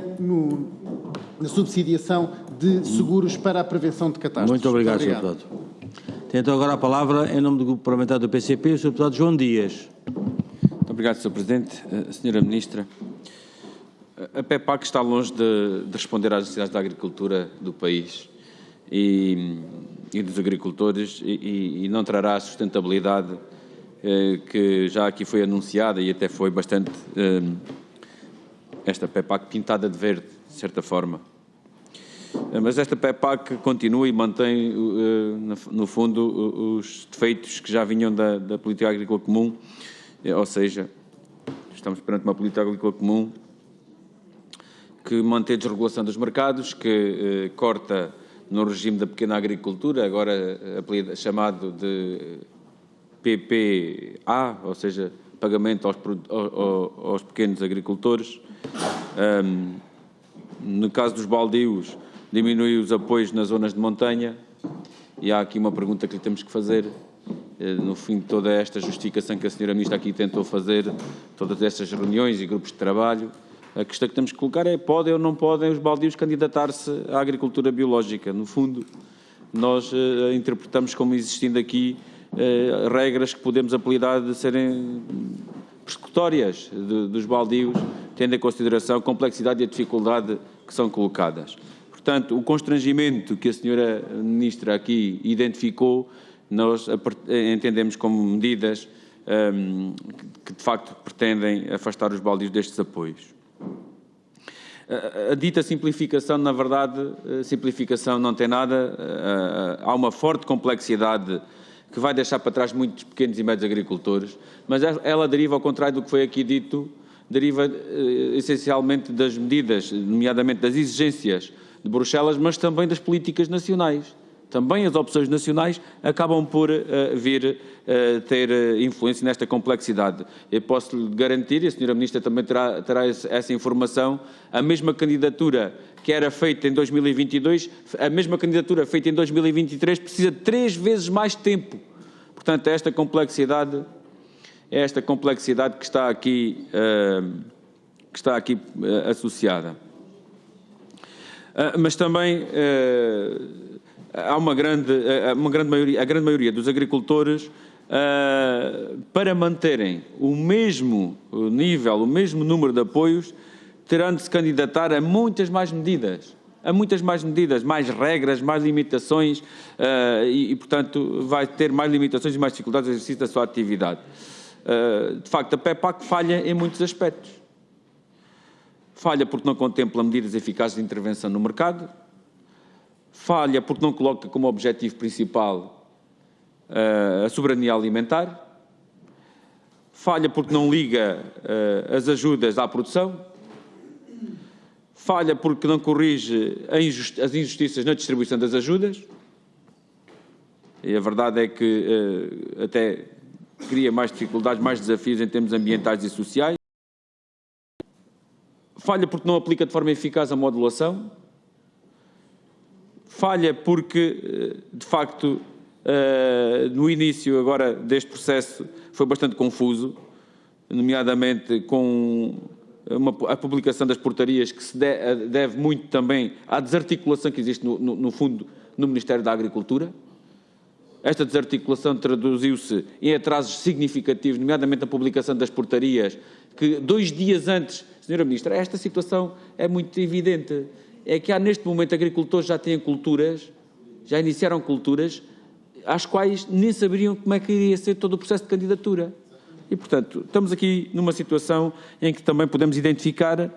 subsidiação de seguros para a prevenção de catástrofes. Muito obrigado, Sr. Deputado. Tem então agora a palavra, em nome do Grupo Parlamentar do PCP, o Sr. Deputado João Dias. Muito obrigado, Sr. Presidente. Sra. Ministra, a PEPAC está longe de responder às necessidades da agricultura do país e dos agricultores e não trará a sustentabilidade que já aqui foi anunciada e até foi bastante esta PEPAC pintada de verde, de certa forma. Mas esta PEPAC continua e mantém, no fundo, os defeitos que já vinham da política agrícola comum, ou seja, estamos perante uma política agrícola comum que mantém a desregulação dos mercados, que corta no regime da pequena agricultura, agora chamado de PPA, ou seja, pagamento aos pequenos agricultores. No caso dos baldios, diminui os apoios nas zonas de montanha, e há aqui uma pergunta que lhe temos que fazer. No fim de toda esta justificação que a Sra. Ministra aqui tentou fazer, todas estas reuniões e grupos de trabalho, a questão que temos que colocar é: podem ou não podem os baldios candidatar-se à agricultura biológica? No fundo, nós interpretamos como existindo aqui regras que podemos apelidar de serem persecutórias dos baldios, tendo em consideração a complexidade e a dificuldade que são colocadas. Portanto, o constrangimento que a Sra. Ministra aqui identificou, nós entendemos como medidas que de facto pretendem afastar os baldios destes apoios. A dita simplificação, na verdade, simplificação não tem nada, há uma forte complexidade que vai deixar para trás muitos pequenos e médios agricultores, mas ela deriva, ao contrário do que foi aqui dito, deriva essencialmente das medidas, nomeadamente das exigências de Bruxelas, mas também das políticas nacionais. Também as opções nacionais acabam por vir ter influência nesta complexidade. Eu posso lhe garantir, e a Sra. Ministra também terá essa informação, a mesma candidatura que era feita em 2022, a mesma candidatura feita em 2023 precisa de 3 vezes mais tempo. Portanto, é esta complexidade que está aqui, associada. Mas também há uma grande maioria dos agricultores, para manterem o mesmo nível, o mesmo número de apoios, terão de se candidatar a muitas mais medidas, mais regras, mais limitações e, portanto, vai ter mais limitações e mais dificuldades no exercício da sua atividade. De facto, a PEPAC falha em muitos aspectos. Falha porque não contempla medidas eficazes de intervenção no mercado, falha porque não coloca como objetivo principal a soberania alimentar, falha porque não liga as ajudas à produção, falha porque não corrige as injustiças na distribuição das ajudas, e a verdade é que até cria mais dificuldades, mais desafios em termos ambientais e sociais, falha porque não aplica de forma eficaz a modulação, falha porque, de facto, no início agora deste processo foi bastante confuso, nomeadamente com a publicação das portarias, que se deve muito também à desarticulação que existe no fundo no Ministério da Agricultura. Esta desarticulação traduziu-se em atrasos significativos, nomeadamente a publicação das portarias, que 2 dias antes, Sra. Ministra, esta situação é muito evidente, é que há neste momento agricultores já têm culturas, já iniciaram culturas, às quais nem saberiam como é que iria ser todo o processo de candidatura. E, portanto, estamos aqui numa situação em que também podemos identificar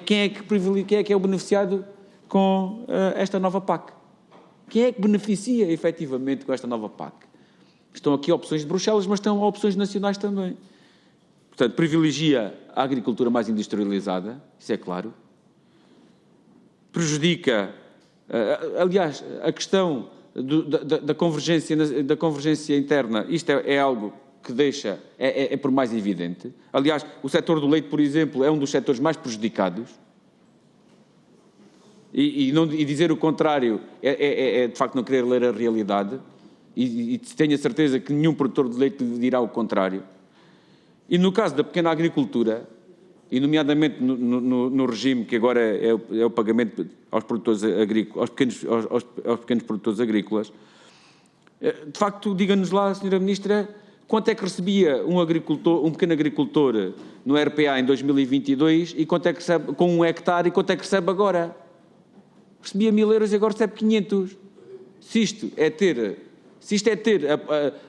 quem é que é o beneficiado com esta nova PAC. Quem é que beneficia efetivamente com esta nova PAC? Estão aqui opções de Bruxelas, mas estão opções nacionais também. Portanto, privilegia a agricultura mais industrializada, isso é claro. Prejudica, aliás, a questão da convergência interna, isto é algo que deixa, é por mais evidente. Aliás, o setor do leite, por exemplo, é um dos setores mais prejudicados. E dizer o contrário é de facto não querer ler a realidade, e tenho a certeza que nenhum produtor de leite lhe dirá o contrário. E no caso da pequena agricultura, e nomeadamente no regime que agora é o pagamento aos produtores agrícolas, aos pequenos produtores agrícolas, de facto, diga-nos lá, Sra. Ministra, quanto é que recebia um pequeno agricultor no RPA em 2022 e quanto é que recebe com 1 hectare e quanto é que recebe agora? Recebia 1.000 euros e agora recebe 500. Se isto é ter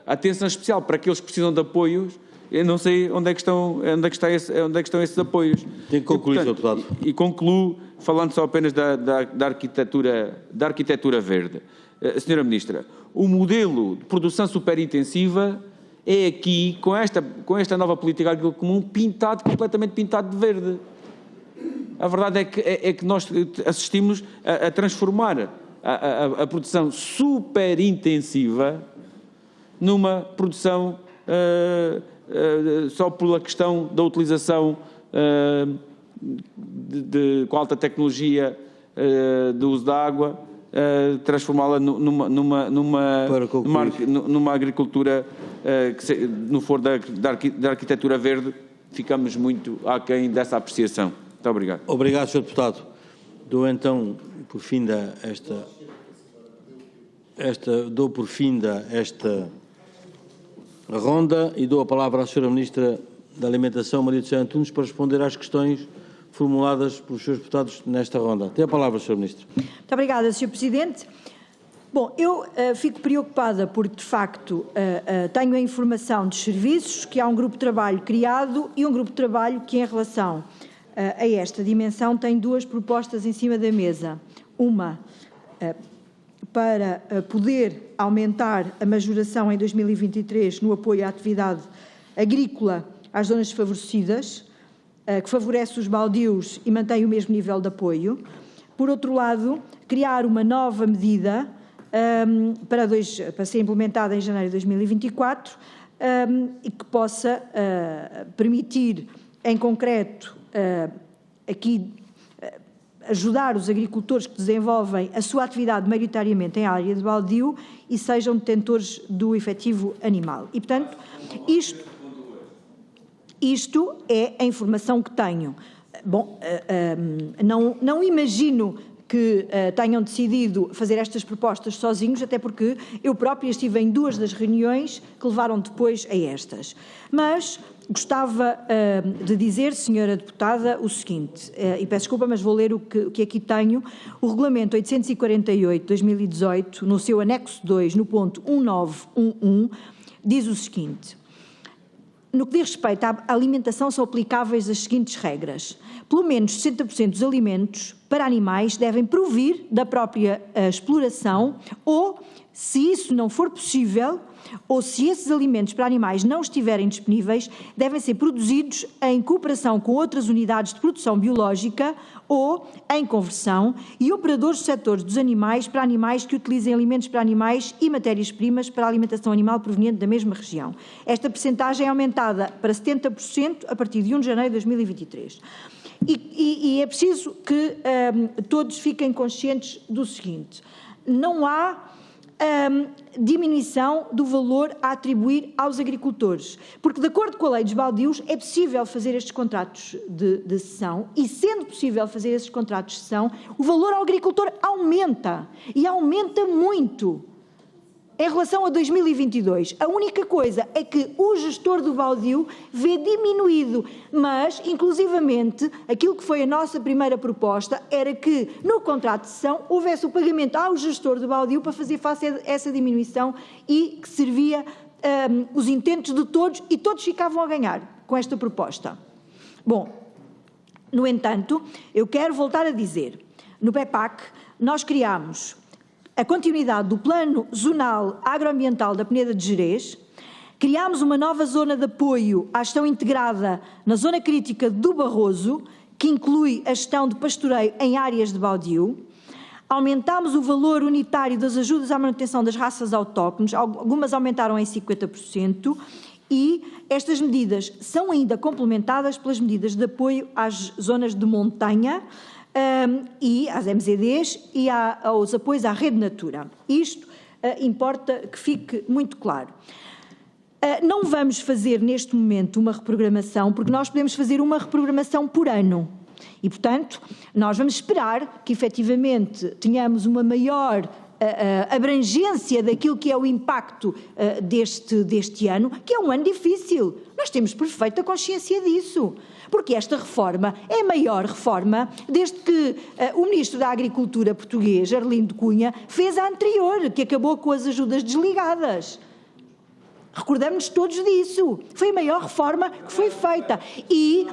a atenção especial para aqueles que precisam de apoios, eu não sei onde é que estão esses apoios. Tem que concluir, Sr. Deputado. E concluo falando só apenas da arquitetura verde. Sra. Ministra, o modelo de produção superintensiva é aqui, com esta nova política agrícola comum, completamente pintado de verde. A verdade é que nós assistimos a transformar a produção superintensiva numa produção só pela questão da utilização com alta tecnologia do uso da água, transformá-la numa agricultura que, no foro da arquitetura verde, ficamos muito aquém dessa apreciação. Muito obrigado. Obrigado, Sr. Deputado. Dou então por fim esta ronda e dou a palavra à Sra. Ministra da Alimentação, Maria de Céu Antunes, para responder às questões formuladas pelos Srs. Deputados nesta ronda. Tem a palavra, Sra. Ministra. Muito obrigada, Sr. Presidente. Bom, eu fico preocupada porque, de facto, tenho a informação dos serviços que há um grupo de trabalho criado e um grupo de trabalho que, em relação a esta dimensão tem duas propostas em cima da mesa. Uma para poder aumentar a majoração em 2023 no apoio à atividade agrícola às zonas desfavorecidas, que favorece os baldios e mantém o mesmo nível de apoio. Por outro lado, criar uma nova medida para ser implementada em janeiro de 2024 e que possa permitir, em concreto, aqui ajudar os agricultores que desenvolvem a sua atividade maioritariamente em área de baldio e sejam detentores do efetivo animal. E, portanto, isto é a informação que tenho. Bom, não imagino que tenham decidido fazer estas propostas sozinhos, até porque eu própria estive em 2 das reuniões que levaram depois a estas. Mas gostava de dizer, senhora deputada, o seguinte, e peço desculpa, mas vou ler o que aqui tenho. O Regulamento 848/2018, no seu anexo 2, no ponto 1911, diz o seguinte: no que diz respeito à alimentação, são aplicáveis as seguintes regras. Pelo menos 60% dos alimentos para animais devem provir da própria exploração ou, se isso não for possível, ou se esses alimentos para animais não estiverem disponíveis, devem ser produzidos em cooperação com outras unidades de produção biológica ou em conversão e operadores do setor dos animais para animais que utilizem alimentos para animais e matérias-primas para a alimentação animal proveniente da mesma região. Esta percentagem é aumentada para 70% a partir de 1 de janeiro de 2023. E é preciso que todos fiquem conscientes do seguinte: não há diminuição do valor a atribuir aos agricultores, porque, de acordo com a lei dos baldios, é possível fazer estes contratos de cessão e, sendo possível fazer esses contratos de cessão, o valor ao agricultor aumenta, e aumenta muito. Em relação a 2022, a única coisa é que o gestor do baldio vê diminuído, mas, inclusivamente, aquilo que foi a nossa primeira proposta era que, no contrato de cessão, houvesse o pagamento ao gestor do baldio para fazer face a essa diminuição e que servia os intentos de todos e todos ficavam a ganhar com esta proposta. Bom, no entanto, eu quero voltar a dizer, no PEPAC nós criámos a continuidade do Plano Zonal Agroambiental da Peneda de Gerês, criámos uma nova zona de apoio à gestão integrada na zona crítica do Barroso, que inclui a gestão de pastoreio em áreas de baldio, aumentámos o valor unitário das ajudas à manutenção das raças autóctones, algumas aumentaram em 50%, e estas medidas são ainda complementadas pelas medidas de apoio às zonas de montanha, e às MZDs e aos apoios à Rede Natura. Isto importa que fique muito claro. Não vamos fazer neste momento uma reprogramação, porque nós podemos fazer uma reprogramação por ano. E, portanto, nós vamos esperar que efetivamente tenhamos uma maior abrangência daquilo que é o impacto deste ano, que é um ano difícil. Nós temos perfeita consciência disso, porque esta reforma é a maior reforma desde que o Ministro da Agricultura português, Arlindo Cunha, fez a anterior, que acabou com as ajudas desligadas. Recordamos-nos todos disso. Foi a maior reforma que foi feita. E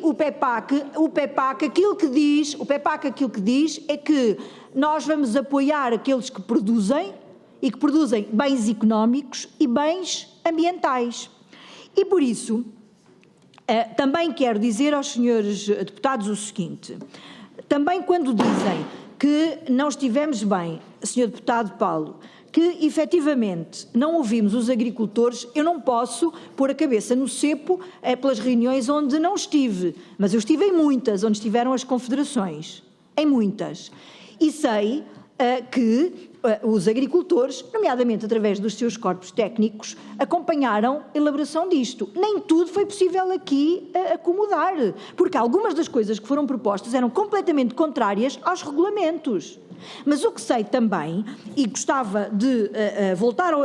o PEPAC aquilo que diz é que nós vamos apoiar aqueles que produzem e que produzem bens económicos e bens ambientais. E por isso, também quero dizer aos senhores deputados o seguinte, também quando dizem que não estivemos bem, senhor deputado Paulo, que efetivamente não ouvimos os agricultores, eu não posso pôr a cabeça no cepo pelas reuniões onde não estive, mas eu estive em muitas, onde estiveram as confederações, em muitas, e sei que os agricultores, nomeadamente através dos seus corpos técnicos, acompanharam a elaboração disto. Nem tudo foi possível aqui acomodar, porque algumas das coisas que foram propostas eram completamente contrárias aos regulamentos. Mas o que sei também, e gostava de voltar a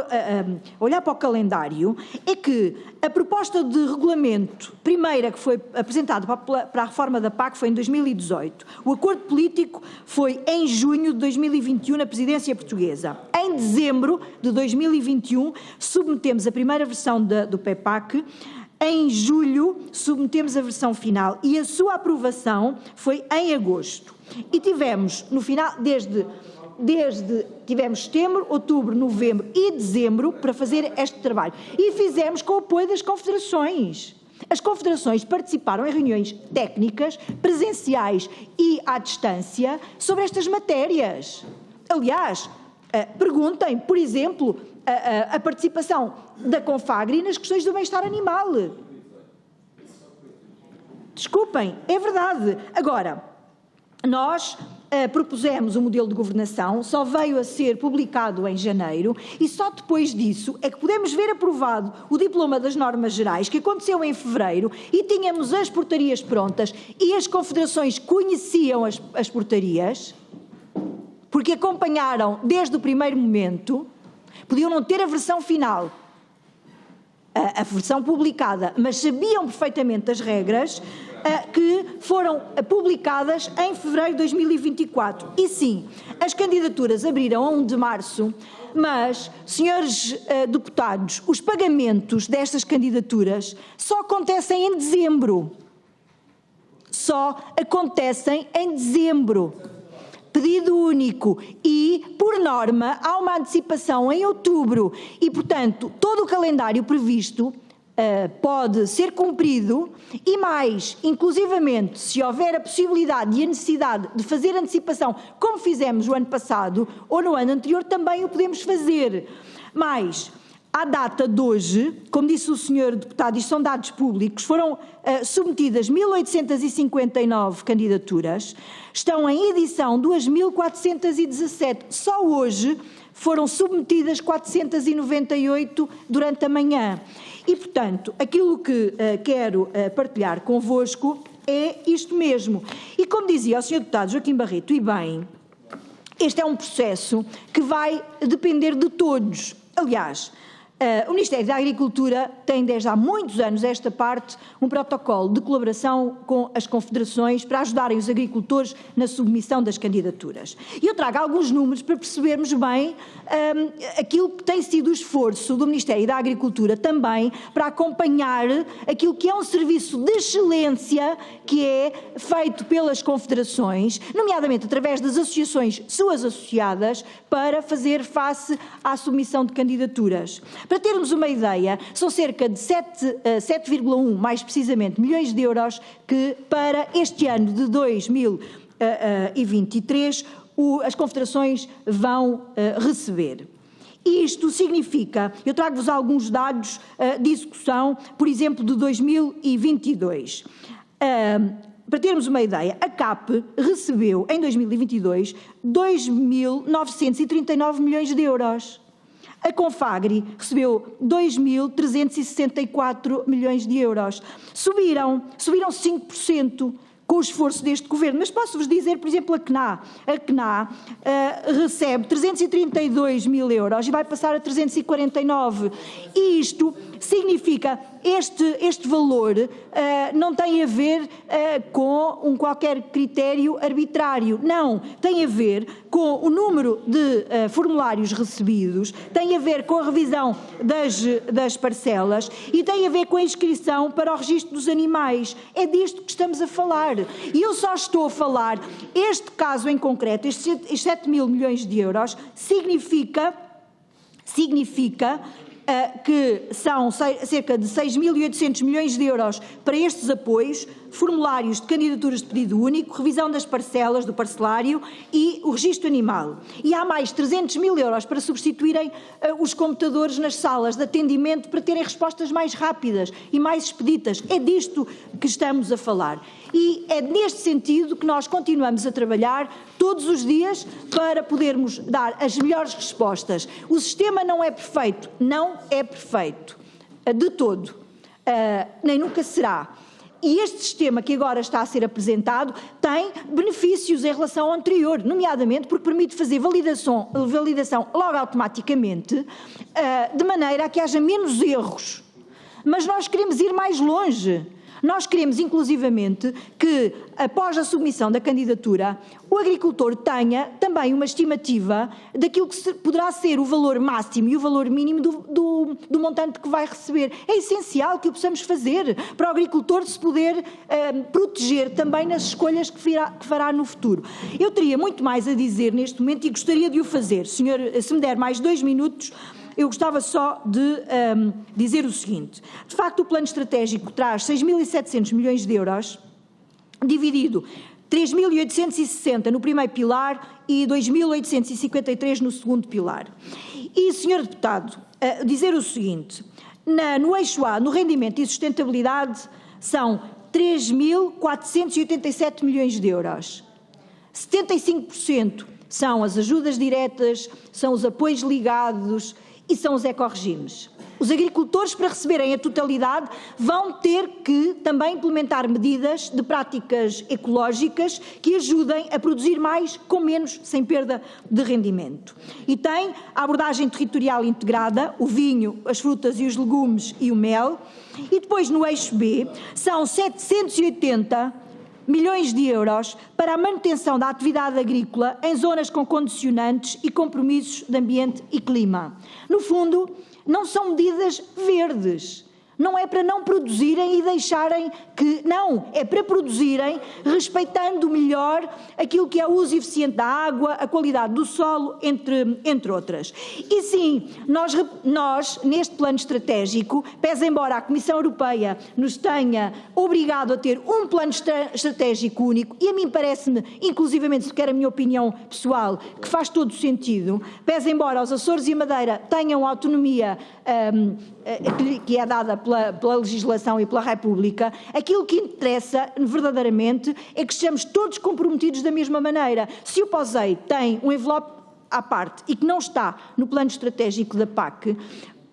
olhar para o calendário, é que a proposta de regulamento primeira que foi apresentada para a reforma da PAC foi em 2018. O acordo político foi em junho de 2021 na presidência portuguesa. Em dezembro de 2021 submetemos a primeira versão do PEPAC Em julho submetemos a versão final e a sua aprovação foi em agosto. E tivemos no final, tivemos setembro, outubro, novembro e dezembro para fazer este trabalho. E fizemos com o apoio das confederações. As confederações participaram em reuniões técnicas, presenciais e à distância sobre estas matérias. Aliás, perguntem, por exemplo, a participação da Confagri nas questões do bem-estar animal. Desculpem, é verdade. Agora, nós propusemos um modelo de governação, só veio a ser publicado em janeiro e só depois disso é que podemos ver aprovado o diploma das normas gerais, que aconteceu em fevereiro, e tínhamos as portarias prontas e as confederações conheciam as portarias, porque acompanharam desde o primeiro momento. Podiam não ter a versão final, a versão publicada, mas sabiam perfeitamente as regras que foram publicadas em fevereiro de 2024. E sim, as candidaturas abriram a 1 de março, mas, senhores deputados, os pagamentos destas candidaturas só acontecem em dezembro. Só acontecem em dezembro. Pedido único e, por norma, há uma antecipação em outubro e, portanto, todo o calendário previsto pode ser cumprido e mais, inclusivamente, se houver a possibilidade e a necessidade de fazer antecipação, como fizemos o ano passado ou no ano anterior, também o podemos fazer. Mas, à data de hoje, como disse o senhor deputado, isto são dados públicos, foram submetidas 1.859 candidaturas, estão em edição 2.417, só hoje foram submetidas 498 durante a manhã. E, portanto, aquilo que quero partilhar convosco é isto mesmo. E como dizia o senhor deputado Joaquim Barreto, e bem, este é um processo que vai depender de todos. Aliás, o Ministério da Agricultura tem desde há muitos anos esta parte um protocolo de colaboração com as confederações para ajudarem os agricultores na submissão das candidaturas. E eu trago alguns números para percebermos bem aquilo que tem sido o esforço do Ministério da Agricultura também para acompanhar aquilo que é um serviço de excelência que é feito pelas confederações, nomeadamente através das associações suas associadas, para fazer face à submissão de candidaturas. Para termos uma ideia, são cerca de 7,1, mais precisamente, milhões de euros que para este ano de 2023 as confederações vão receber. Isto significa, eu trago-vos alguns dados de execução, por exemplo, de 2022. Para termos uma ideia, a CAP recebeu em 2022 2.939 milhões de euros. A Confagri recebeu 2.364 milhões de euros. Subiram 5% com o esforço deste governo. Mas posso-vos dizer, por exemplo, a CNA. A CNA recebe 332 mil euros e vai passar a 349. E isto significa, este valor não tem a ver com qualquer critério arbitrário. Não, tem a ver com o número de formulários recebidos, tem a ver com a revisão das parcelas e tem a ver com a inscrição para o registro dos animais. É disto que estamos a falar. E eu só estou a falar, este caso em concreto, estes 7 mil milhões de euros, significa que são cerca de 6.800 milhões de euros para estes apoios, formulários de candidaturas de pedido único, revisão das parcelas, do parcelário e o registro animal. E há mais 300 mil euros para substituírem os computadores nas salas de atendimento para terem respostas mais rápidas e mais expeditas. É disto que estamos a falar. E é neste sentido que nós continuamos a trabalhar todos os dias para podermos dar as melhores respostas. O sistema não é perfeito, de todo, nem nunca será. E este sistema que agora está a ser apresentado tem benefícios em relação ao anterior, nomeadamente porque permite fazer validação logo automaticamente, de maneira a que haja menos erros. Mas nós queremos ir mais longe. Nós queremos, inclusivamente, que, após a submissão da candidatura, o agricultor tenha também uma estimativa daquilo que poderá ser o valor máximo e o valor mínimo do montante que vai receber. É essencial que o possamos fazer para o agricultor se poder proteger também nas escolhas que fará no futuro. Eu teria muito mais a dizer neste momento e gostaria de o fazer. Senhor, se me der mais 2 minutos, eu gostava só de dizer o seguinte. De facto, o plano estratégico traz 6.700 milhões de euros, dividido 3.860 no primeiro pilar e 2.853 no segundo pilar. E, senhor deputado, dizer o seguinte, no eixo A, no rendimento e sustentabilidade, são 3.487 milhões de euros. 75% são as ajudas diretas, são os apoios ligados e são os ecorregimes. Os agricultores, para receberem a totalidade, vão ter que também implementar medidas de práticas ecológicas que ajudem a produzir mais com menos, sem perda de rendimento. E tem a abordagem territorial integrada, o vinho, as frutas e os legumes e o mel. E depois, no eixo B, são 780 milhões de euros para a manutenção da atividade agrícola em zonas com condicionantes e compromissos de ambiente e clima. No fundo, não são medidas verdes. Não é para não produzirem e deixarem que... Não, é para produzirem respeitando melhor aquilo que é o uso eficiente da água, a qualidade do solo, entre outras. E sim, nós, neste plano estratégico, pese embora a Comissão Europeia nos tenha obrigado a ter um plano estratégico único, e a mim parece-me, inclusivamente, se quer a minha opinião pessoal, que faz todo sentido, pese embora os Açores e a Madeira tenham autonomia que é dada pela legislação e pela República, aquilo que interessa verdadeiramente é que estejamos todos comprometidos da mesma maneira. Se o POSEI tem um envelope à parte e que não está no plano estratégico da PAC,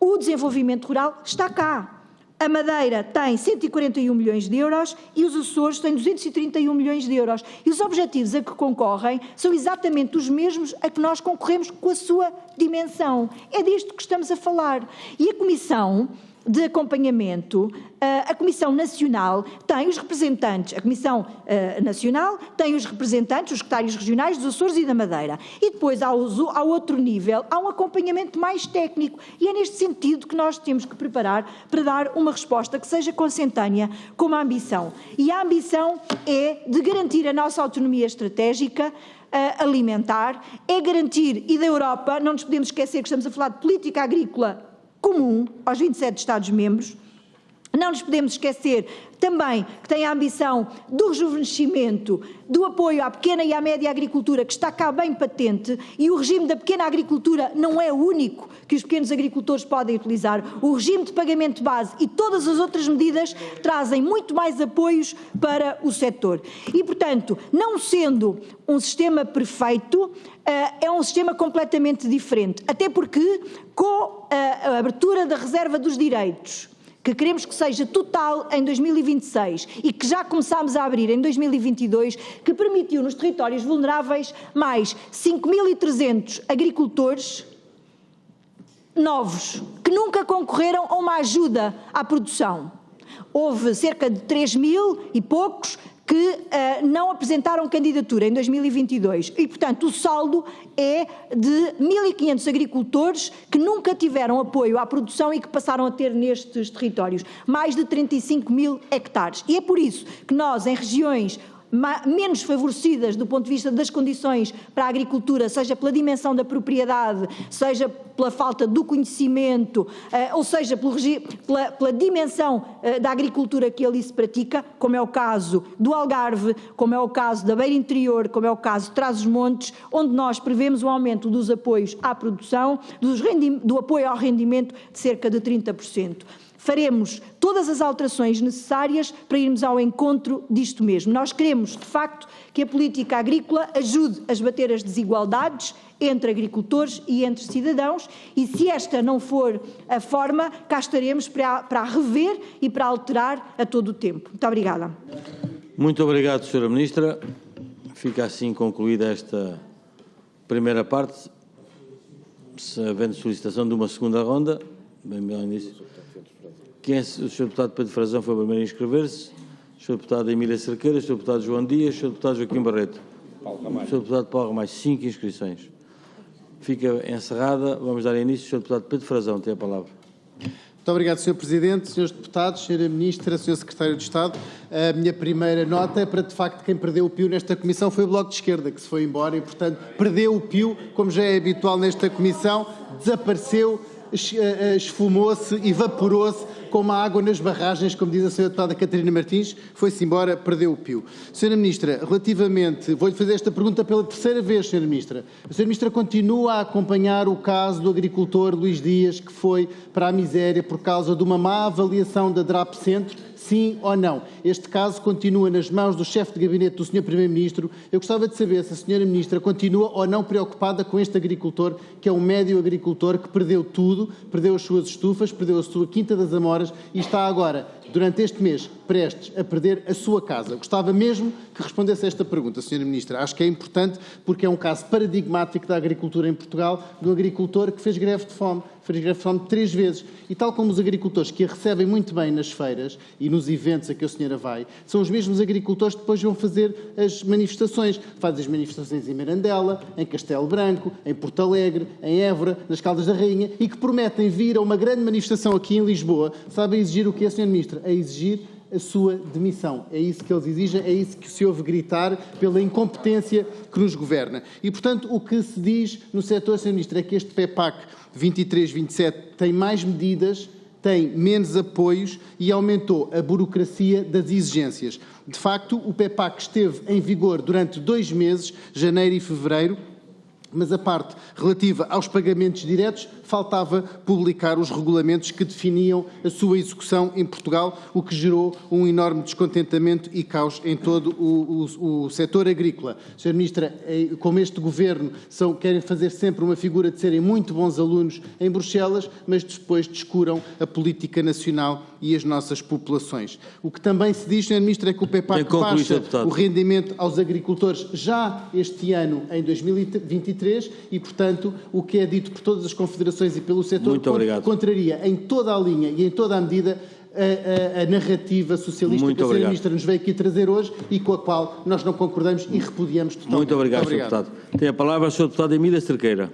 o desenvolvimento rural está cá. A Madeira tem 141 milhões de euros e os Açores têm 231 milhões de euros. E os objetivos a que concorrem são exatamente os mesmos a que nós concorremos com a sua dimensão. É disto que estamos a falar. E a Comissão de Acompanhamento, a Comissão Nacional tem os representantes, a Comissão Nacional tem os representantes, os secretários regionais dos Açores e da Madeira. E depois, ao outro nível, há um acompanhamento mais técnico. E é neste sentido que nós temos que preparar para dar uma resposta que seja consentânea com a ambição. E a ambição é de garantir a nossa autonomia estratégica, alimentar, é garantir, e da Europa, não nos podemos esquecer que estamos a falar de política agrícola comum aos 27 Estados-membros. Não nos podemos esquecer também que tem a ambição do rejuvenescimento, do apoio à pequena e à média agricultura, que está cá bem patente, e o regime da pequena agricultura não é o único que os pequenos agricultores podem utilizar. O regime de pagamento de base e todas as outras medidas trazem muito mais apoios para o setor. E, portanto, não sendo um sistema perfeito, é um sistema completamente diferente. Até porque, com a abertura da reserva dos direitos, que queremos que seja total em 2026 e que já começámos a abrir em 2022, que permitiu nos territórios vulneráveis mais 5.300 agricultores novos, que nunca concorreram a uma ajuda à produção. Houve cerca de 3.000 e poucos que não apresentaram candidatura em 2022 e, portanto, o saldo é de 1.500 agricultores que nunca tiveram apoio à produção e que passaram a ter nestes territórios, mais de 35.000 hectares. E é por isso que nós, em regiões menos favorecidas do ponto de vista das condições para a agricultura, seja pela dimensão da propriedade, seja pela falta do conhecimento, ou seja pela dimensão da agricultura que ali se pratica, como é o caso do Algarve, como é o caso da Beira Interior, como é o caso de Trás-os-Montes, onde nós prevemos um aumento dos apoios à produção, do apoio ao rendimento de cerca de 30%. Faremos todas as alterações necessárias para irmos ao encontro disto mesmo. Nós queremos, de facto, que a política agrícola ajude a esbater as desigualdades entre agricultores e entre cidadãos, e se esta não for a forma, cá estaremos para a rever e para alterar a todo o tempo. Muito obrigada. Muito obrigado, Sra. Ministra. Fica assim concluída esta primeira parte, havendo solicitação de uma segunda ronda. Bem, início. O Sr. Deputado Pedro Frazão foi o primeiro a inscrever-se, o Sr. Deputado Emília Cerqueira, o Sr. Deputado João Dias, o Sr. Deputado Joaquim Barreto. O Sr. Deputado Paulo Ramalho, 5 inscrições. Fica encerrada. Vamos dar início. O Sr. Deputado Pedro Frazão tem a palavra. Muito obrigado, Sr. Presidente, Srs. Deputados, Sra. Ministra, Sr. Secretário de Estado. A minha primeira nota é para, de facto, quem perdeu o pio nesta comissão foi o Bloco de Esquerda, que se foi embora e, portanto, perdeu o pio, como já é habitual nesta comissão, desapareceu, esfumou-se, evaporou-se como a água nas barragens, como diz a Sra. Deputada Catarina Martins, foi-se embora, perdeu o pio. Sra. Ministra, relativamente, vou-lhe fazer esta pergunta pela terceira vez, Sra. Ministra. A Sra. Ministra continua a acompanhar o caso do agricultor Luís Dias, que foi para a miséria por causa de uma má avaliação da DRAP Centro? Sim ou não? Este caso continua nas mãos do chefe de gabinete do Sr. Primeiro-Ministro. Eu gostava de saber se a Sra. Ministra continua ou não preocupada com este agricultor, que é um médio agricultor que perdeu tudo, perdeu as suas estufas, perdeu a sua Quinta das Amoras e está agora, durante este mês, prestes a perder a sua casa. Gostava mesmo que respondesse a esta pergunta, Sra. Ministra. Acho que é importante porque é um caso paradigmático da agricultura em Portugal, de um agricultor que fez greve de fome. Fez greve de fome 3 vezes. E tal como os agricultores que a recebem muito bem nas feiras e nos eventos a que a senhora vai, são os mesmos agricultores que depois vão fazer as manifestações. Fazem as manifestações em Mirandela, em Castelo Branco, em Porto Alegre, em Évora, nas Caldas da Rainha e que prometem vir a uma grande manifestação aqui em Lisboa. Sabe exigir o que é, Sra. Ministra? A exigir a sua demissão. É isso que eles exigem, é isso que se ouve gritar pela incompetência que nos governa. E, portanto, o que se diz no setor, Sra. Ministra, é que este PEPAC 23-27 tem mais medidas, tem menos apoios e aumentou a burocracia das exigências. De facto, o PEPAC esteve em vigor durante 2 meses, janeiro e fevereiro, mas a parte relativa aos pagamentos diretos faltava publicar os regulamentos que definiam a sua execução em Portugal, o que gerou um enorme descontentamento e caos em todo o setor agrícola. Sra. Ministra, como este Governo querem fazer sempre uma figura de serem muito bons alunos em Bruxelas, mas depois descuram a política nacional e as nossas populações. O que também se diz, Sra. Ministra, é que o PEPAC baixa o rendimento aos agricultores já este ano, em 2023, e, portanto, o que é dito por todas as confederações e pelo setor contraria em toda a linha e em toda a medida a narrativa socialista que a Sra. Ministra nos veio aqui trazer hoje e com a qual nós não concordamos e repudiamos totalmente. Muito obrigado, Sr. Deputado. Tem a palavra a Sra. Deputada Emília Cerqueira.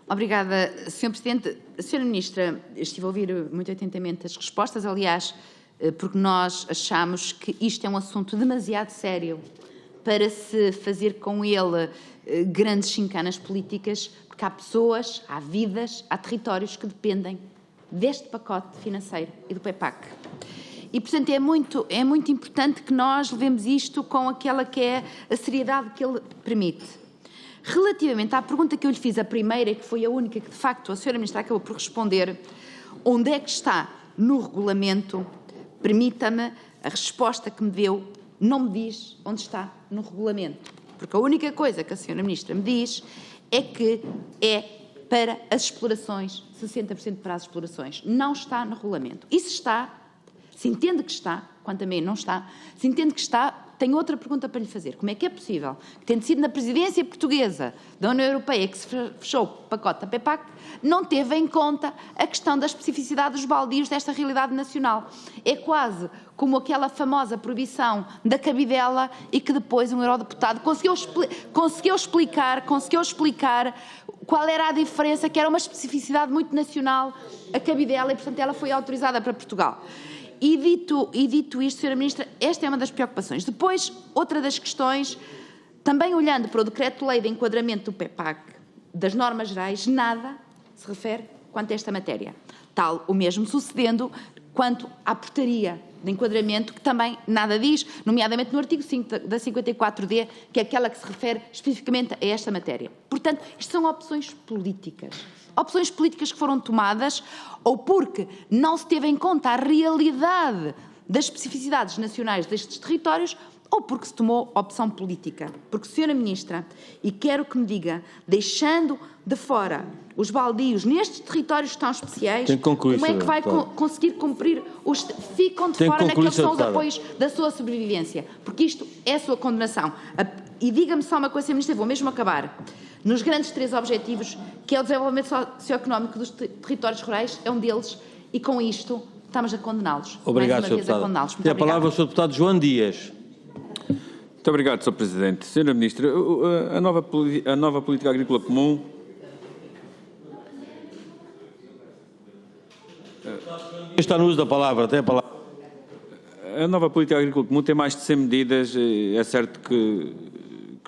Obrigada, Sr. Presidente. Sra. Ministra, estive a ouvir muito atentamente as respostas, aliás, porque nós achamos que isto é um assunto demasiado sério para se fazer com ele grandes chincanas políticas, porque há pessoas, há vidas, há territórios que dependem deste pacote financeiro e do PEPAC. E, portanto, é muito importante que nós levemos isto com aquela que é a seriedade que ele permite. Relativamente à pergunta que eu lhe fiz, a primeira, e que foi a única que, de facto, a Sra. Ministra acabou por responder, onde é que está no regulamento, permita-me, a resposta que me deu não me diz onde está no regulamento. Porque a única coisa que a Sra. Ministra me diz é que é para as explorações, 60% para as explorações. Não está no regulamento. E se está, se entende que está, quanto a mim não está, se entende que está, tenho outra pergunta para lhe fazer. Como é que é possível que, tendo sido na presidência portuguesa da União Europeia que se fechou o pacote da PEPAC, não teve em conta a questão da especificidade dos baldios desta realidade nacional? É quase como aquela famosa proibição da cabidela e que depois um eurodeputado conseguiu explicar qual era a diferença, que era uma especificidade muito nacional, a cabidela, e portanto ela foi autorizada para Portugal. E dito isto, Sra. Ministra, esta é uma das preocupações. Depois, outra das questões, também olhando para o Decreto-Lei de Enquadramento do PEPAC, das normas gerais, nada se refere quanto a esta matéria. Tal o mesmo sucedendo quanto à portaria de enquadramento, que também nada diz, nomeadamente no artigo 5 da 54D, que é aquela que se refere especificamente a esta matéria. Portanto, isto são opções políticas. Opções políticas que foram tomadas ou porque não se teve em conta a realidade das especificidades nacionais destes territórios ou porque se tomou opção política. Porque, Sra. Ministra, e quero que me diga, deixando de fora os baldios nestes territórios tão especiais, como é que vai conseguir cumprir os... Ficam de fora naqueles que são os apoios da sua sobrevivência. Porque isto é a sua condenação. E diga-me só uma coisa, Sra. Ministra, vou mesmo acabar. Nos grandes 3 objetivos, que é o desenvolvimento socioeconómico dos territórios rurais, é um deles, E com isto estamos a condená-los. Obrigado, mais uma Sr. vez a condená-los. Deputado. Tem a palavra o Sr. Deputado João Dias. Muito obrigado, Sr. Presidente. Sra. Ministra, a nova política agrícola comum... Está no uso da palavra, tem a palavra. A nova política agrícola comum tem mais de 100 medidas. É certo que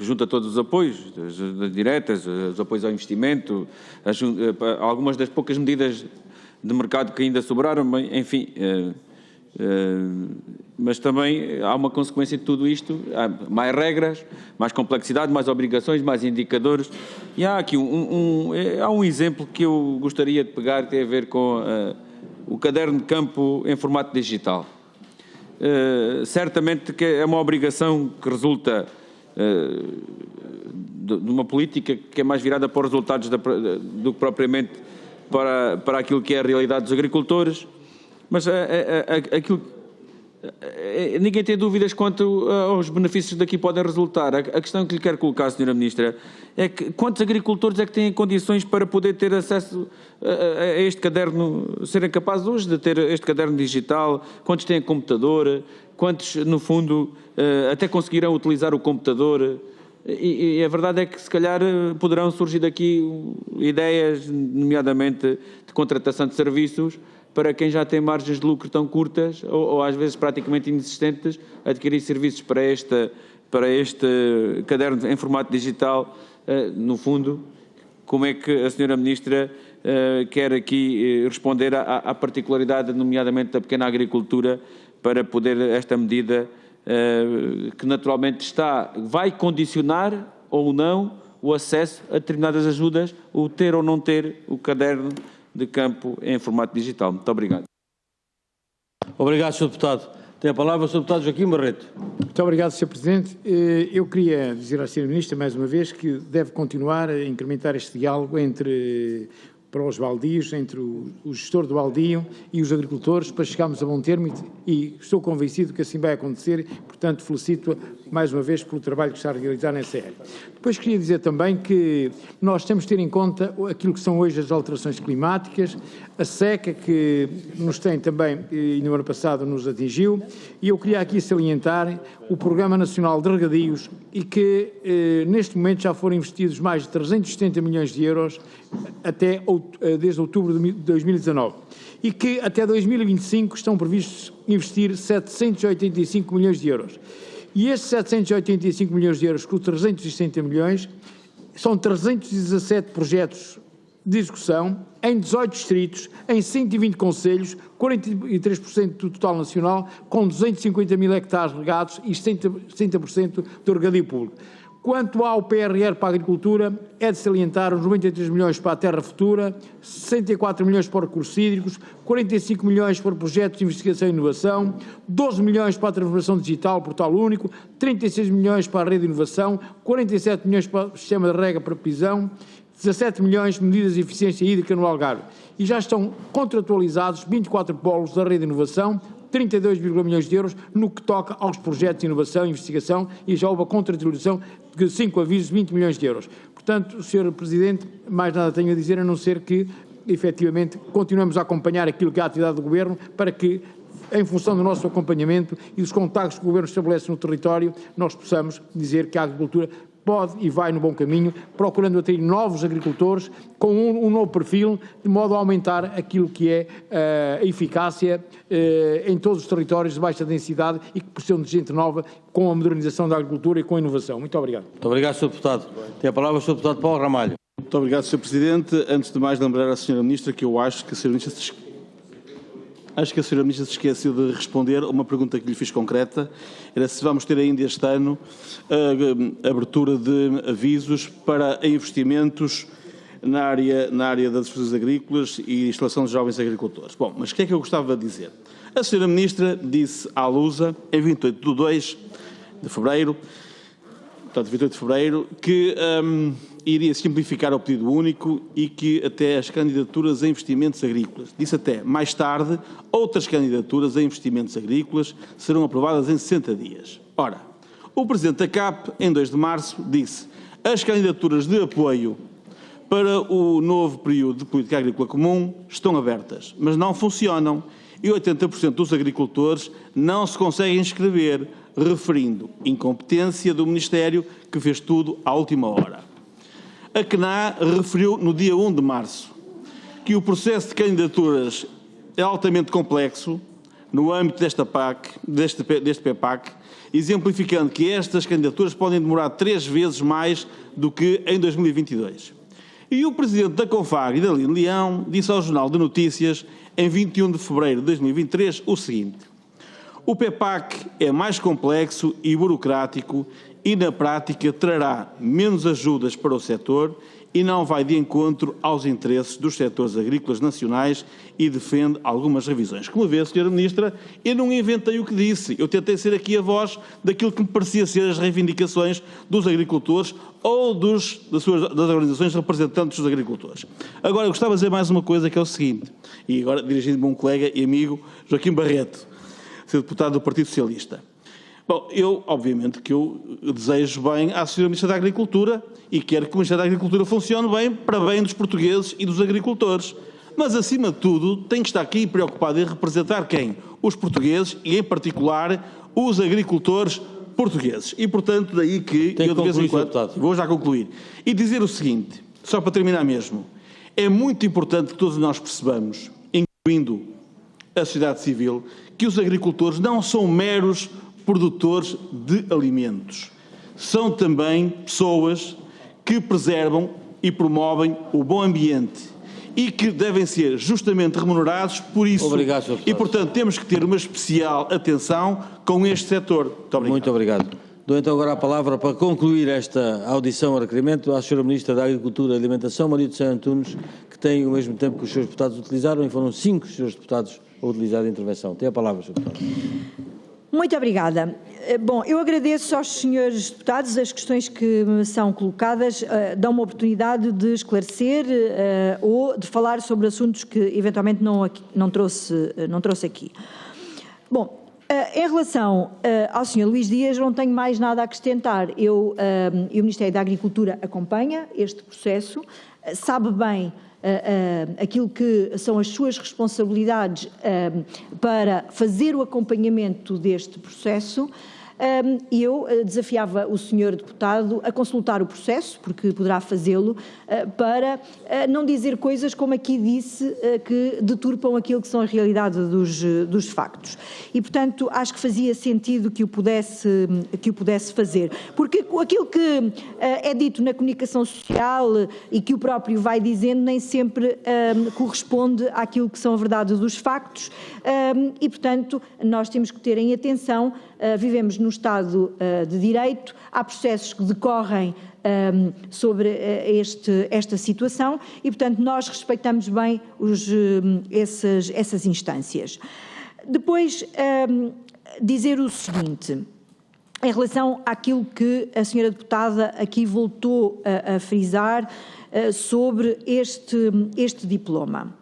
junta todos os apoios, as diretas, os apoios ao investimento, algumas das poucas medidas de mercado que ainda sobraram, enfim... mas também há uma consequência de tudo isto, há mais regras, mais complexidade, mais obrigações, mais indicadores, e há aqui há um exemplo que eu gostaria de pegar, que tem a ver com o caderno de campo em formato digital. Certamente que é uma obrigação que resulta de uma política que é mais virada para os resultados do que propriamente para aquilo que é a realidade dos agricultores. Mas ninguém tem dúvidas quanto aos benefícios que daqui podem resultar. A questão que lhe quero colocar, Sra. Ministra, é que quantos agricultores é que têm condições para poder ter acesso a este caderno, serem capazes hoje de ter este caderno digital? Quantos têm computador? Quantos, no fundo, até conseguirão utilizar o computador? E a verdade é que, se calhar, poderão surgir daqui ideias, nomeadamente de contratação de serviços, para quem já tem margens de lucro tão curtas ou às vezes praticamente inexistentes, adquirir serviços para este caderno em formato digital. No fundo, como é que a Sra. Ministra quer aqui responder à particularidade, nomeadamente da pequena agricultura, para poder esta medida que naturalmente vai condicionar ou não o acesso a determinadas ajudas, o ter ou não ter o caderno de campo em formato digital. Muito obrigado. Obrigado, Sr. Deputado. Tem a palavra o Sr. Deputado Joaquim Barreto. Muito obrigado, Sr. Presidente. Eu queria dizer à Sra. Ministra, mais uma vez, que deve continuar a incrementar este diálogo para os baldios, entre o gestor do baldio e os agricultores, para chegarmos a bom termo e estou convencido que assim vai acontecer. Portanto, felicito-a mais uma vez pelo trabalho que está a realizar nessa área. Depois queria dizer também que nós temos de ter em conta aquilo que são hoje as alterações climáticas, a seca que nos tem também, e no ano passado nos atingiu, e eu queria aqui salientar o Programa Nacional de Regadios e que neste momento já foram investidos mais de 370 milhões de euros desde outubro de 2019 e que até 2025 estão previstos investir 785 milhões de euros. E estes 785 milhões de euros com 360 milhões são 317 projetos de execução em 18 distritos, em 120 concelhos, 43% do total nacional, com 250 mil hectares regados e 60% do regadio público. Quanto ao PRR para a agricultura, é de salientar os 93 milhões para a terra futura, 64 milhões para recursos hídricos, 45 milhões para projetos de investigação e inovação, 12 milhões para a transformação digital, portal único, 36 milhões para a rede de inovação, 47 milhões para o sistema de rega para pisão, 17 milhões de medidas de eficiência hídrica no Algarve. E já estão contratualizados 24 polos da rede de inovação, 32 milhões de euros no que toca aos projetos de inovação e investigação e já houve a contratualização de 5 avisos, 20 milhões de euros. Portanto, Sr. Presidente, mais nada tenho a dizer a não ser que, efetivamente, continuemos a acompanhar aquilo que é a atividade do Governo para que, em função do nosso acompanhamento e dos contactos que o Governo estabelece no território, nós possamos dizer que a agricultura pode e vai no bom caminho, procurando atrair novos agricultores com um novo perfil, de modo a aumentar aquilo que é a eficácia em todos os territórios de baixa densidade e que precisam de gente nova com a modernização da agricultura e com a inovação. Muito obrigado. Muito obrigado, Sr. Deputado. Tem a palavra o Sr. Deputado Paulo Ramalho. Muito obrigado, Sr. Presidente. Antes de mais, lembrar à Sra. Ministra que eu acho que a Sra. Ministra se esqueceu de responder a uma pergunta que lhe fiz concreta, era se vamos ter ainda este ano a abertura de avisos para investimentos na área das despesas agrícolas e instalação de jovens agricultores. Bom, mas o que é que eu gostava de dizer? A Sra. Ministra disse à Lusa, em 28 de fevereiro, que iria simplificar o pedido único e que até as candidaturas a investimentos agrícolas, disse até, mais tarde, outras candidaturas a investimentos agrícolas serão aprovadas em 60 dias. Ora, o Presidente da CAP, em 2 de março, disse as candidaturas de apoio para o novo período de política agrícola comum estão abertas, mas não funcionam e 80% dos agricultores não se conseguem inscrever, referindo incompetência do Ministério que fez tudo à última hora. A CNA referiu no dia 1 de março que o processo de candidaturas é altamente complexo no âmbito deste PEPAC, exemplificando que estas candidaturas podem demorar 3 vezes mais do que em 2022. E o presidente da CONFAG, Idalino Leão, disse ao Jornal de Notícias, em 21 de fevereiro de 2023, o seguinte: o PEPAC é mais complexo e burocrático e, na prática, trará menos ajudas para o setor e não vai de encontro aos interesses dos setores agrícolas nacionais e defende algumas revisões. Como vê, Sra. Ministra, eu não inventei o que disse, eu tentei ser aqui a voz daquilo que me parecia ser as reivindicações dos agricultores ou das organizações representantes dos agricultores. Agora, eu gostava de dizer mais uma coisa, que é o seguinte, e agora dirigindo-me a um colega e amigo, Joaquim Barreto, ser deputado do Partido Socialista. Bom, obviamente que eu desejo bem à Sra. Ministra da Agricultura e quero que o Ministério da Agricultura funcione bem para bem dos portugueses e dos agricultores. Mas, acima de tudo, tem que estar aqui preocupado em representar quem? Os portugueses e, em particular, os agricultores portugueses. E, portanto, daí que eu, de vez em quando, vou já concluir, e dizer o seguinte, só para terminar mesmo, é muito importante que todos nós percebamos, incluindo a sociedade civil, que os agricultores não são meros produtores de alimentos. São também pessoas que preservam e promovem o bom ambiente e que devem ser justamente remunerados por isso. Obrigado, Sr. Deputado. E, portanto, temos que ter uma especial atenção com este setor. Muito obrigado. Muito obrigado. Dou então agora a palavra para concluir esta audição a requerimento à Sra. Ministra da Agricultura e Alimentação, Maria de Sá Antunes, que tem o mesmo tempo que os seus deputados utilizaram e foram 5 os seus deputados a utilizar a intervenção. Tem a palavra, Sr. Deputado. Muito obrigada. Bom, eu agradeço aos senhores deputados as questões que me são colocadas, dão uma oportunidade de esclarecer ou de falar sobre assuntos que eventualmente não trouxe aqui. Bom, em relação ao Sr. Luís Dias, não tenho mais nada a acrescentar. E o Ministério da Agricultura acompanha este processo, sabe bem aquilo que são as suas responsabilidades para fazer o acompanhamento deste processo. E eu desafiava o senhor deputado a consultar o processo, porque poderá fazê-lo, para não dizer coisas como aqui disse, que deturpam aquilo que são a realidade dos factos. E, portanto, acho que fazia sentido que o pudesse fazer. Porque aquilo que é dito na comunicação social e que o próprio vai dizendo nem sempre corresponde àquilo que são a verdade dos factos e, portanto, nós temos que ter em atenção, vivemos num Estado de Direito, há processos que decorrem sobre esta situação e, portanto, nós respeitamos bem essas instâncias. Depois, dizer o seguinte, em relação àquilo que a senhora deputada aqui voltou a frisar sobre este diploma.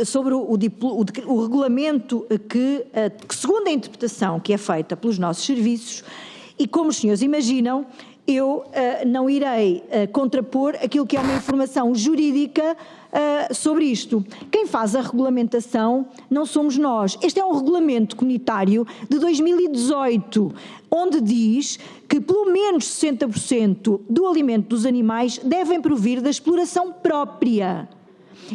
Sobre o regulamento que, segundo a interpretação que é feita pelos nossos serviços, e como os senhores imaginam, eu não irei contrapor aquilo que é uma informação jurídica sobre isto. Quem faz a regulamentação não somos nós. Este é um regulamento comunitário de 2018, onde diz que pelo menos 60% do alimento dos animais devem provir da exploração própria.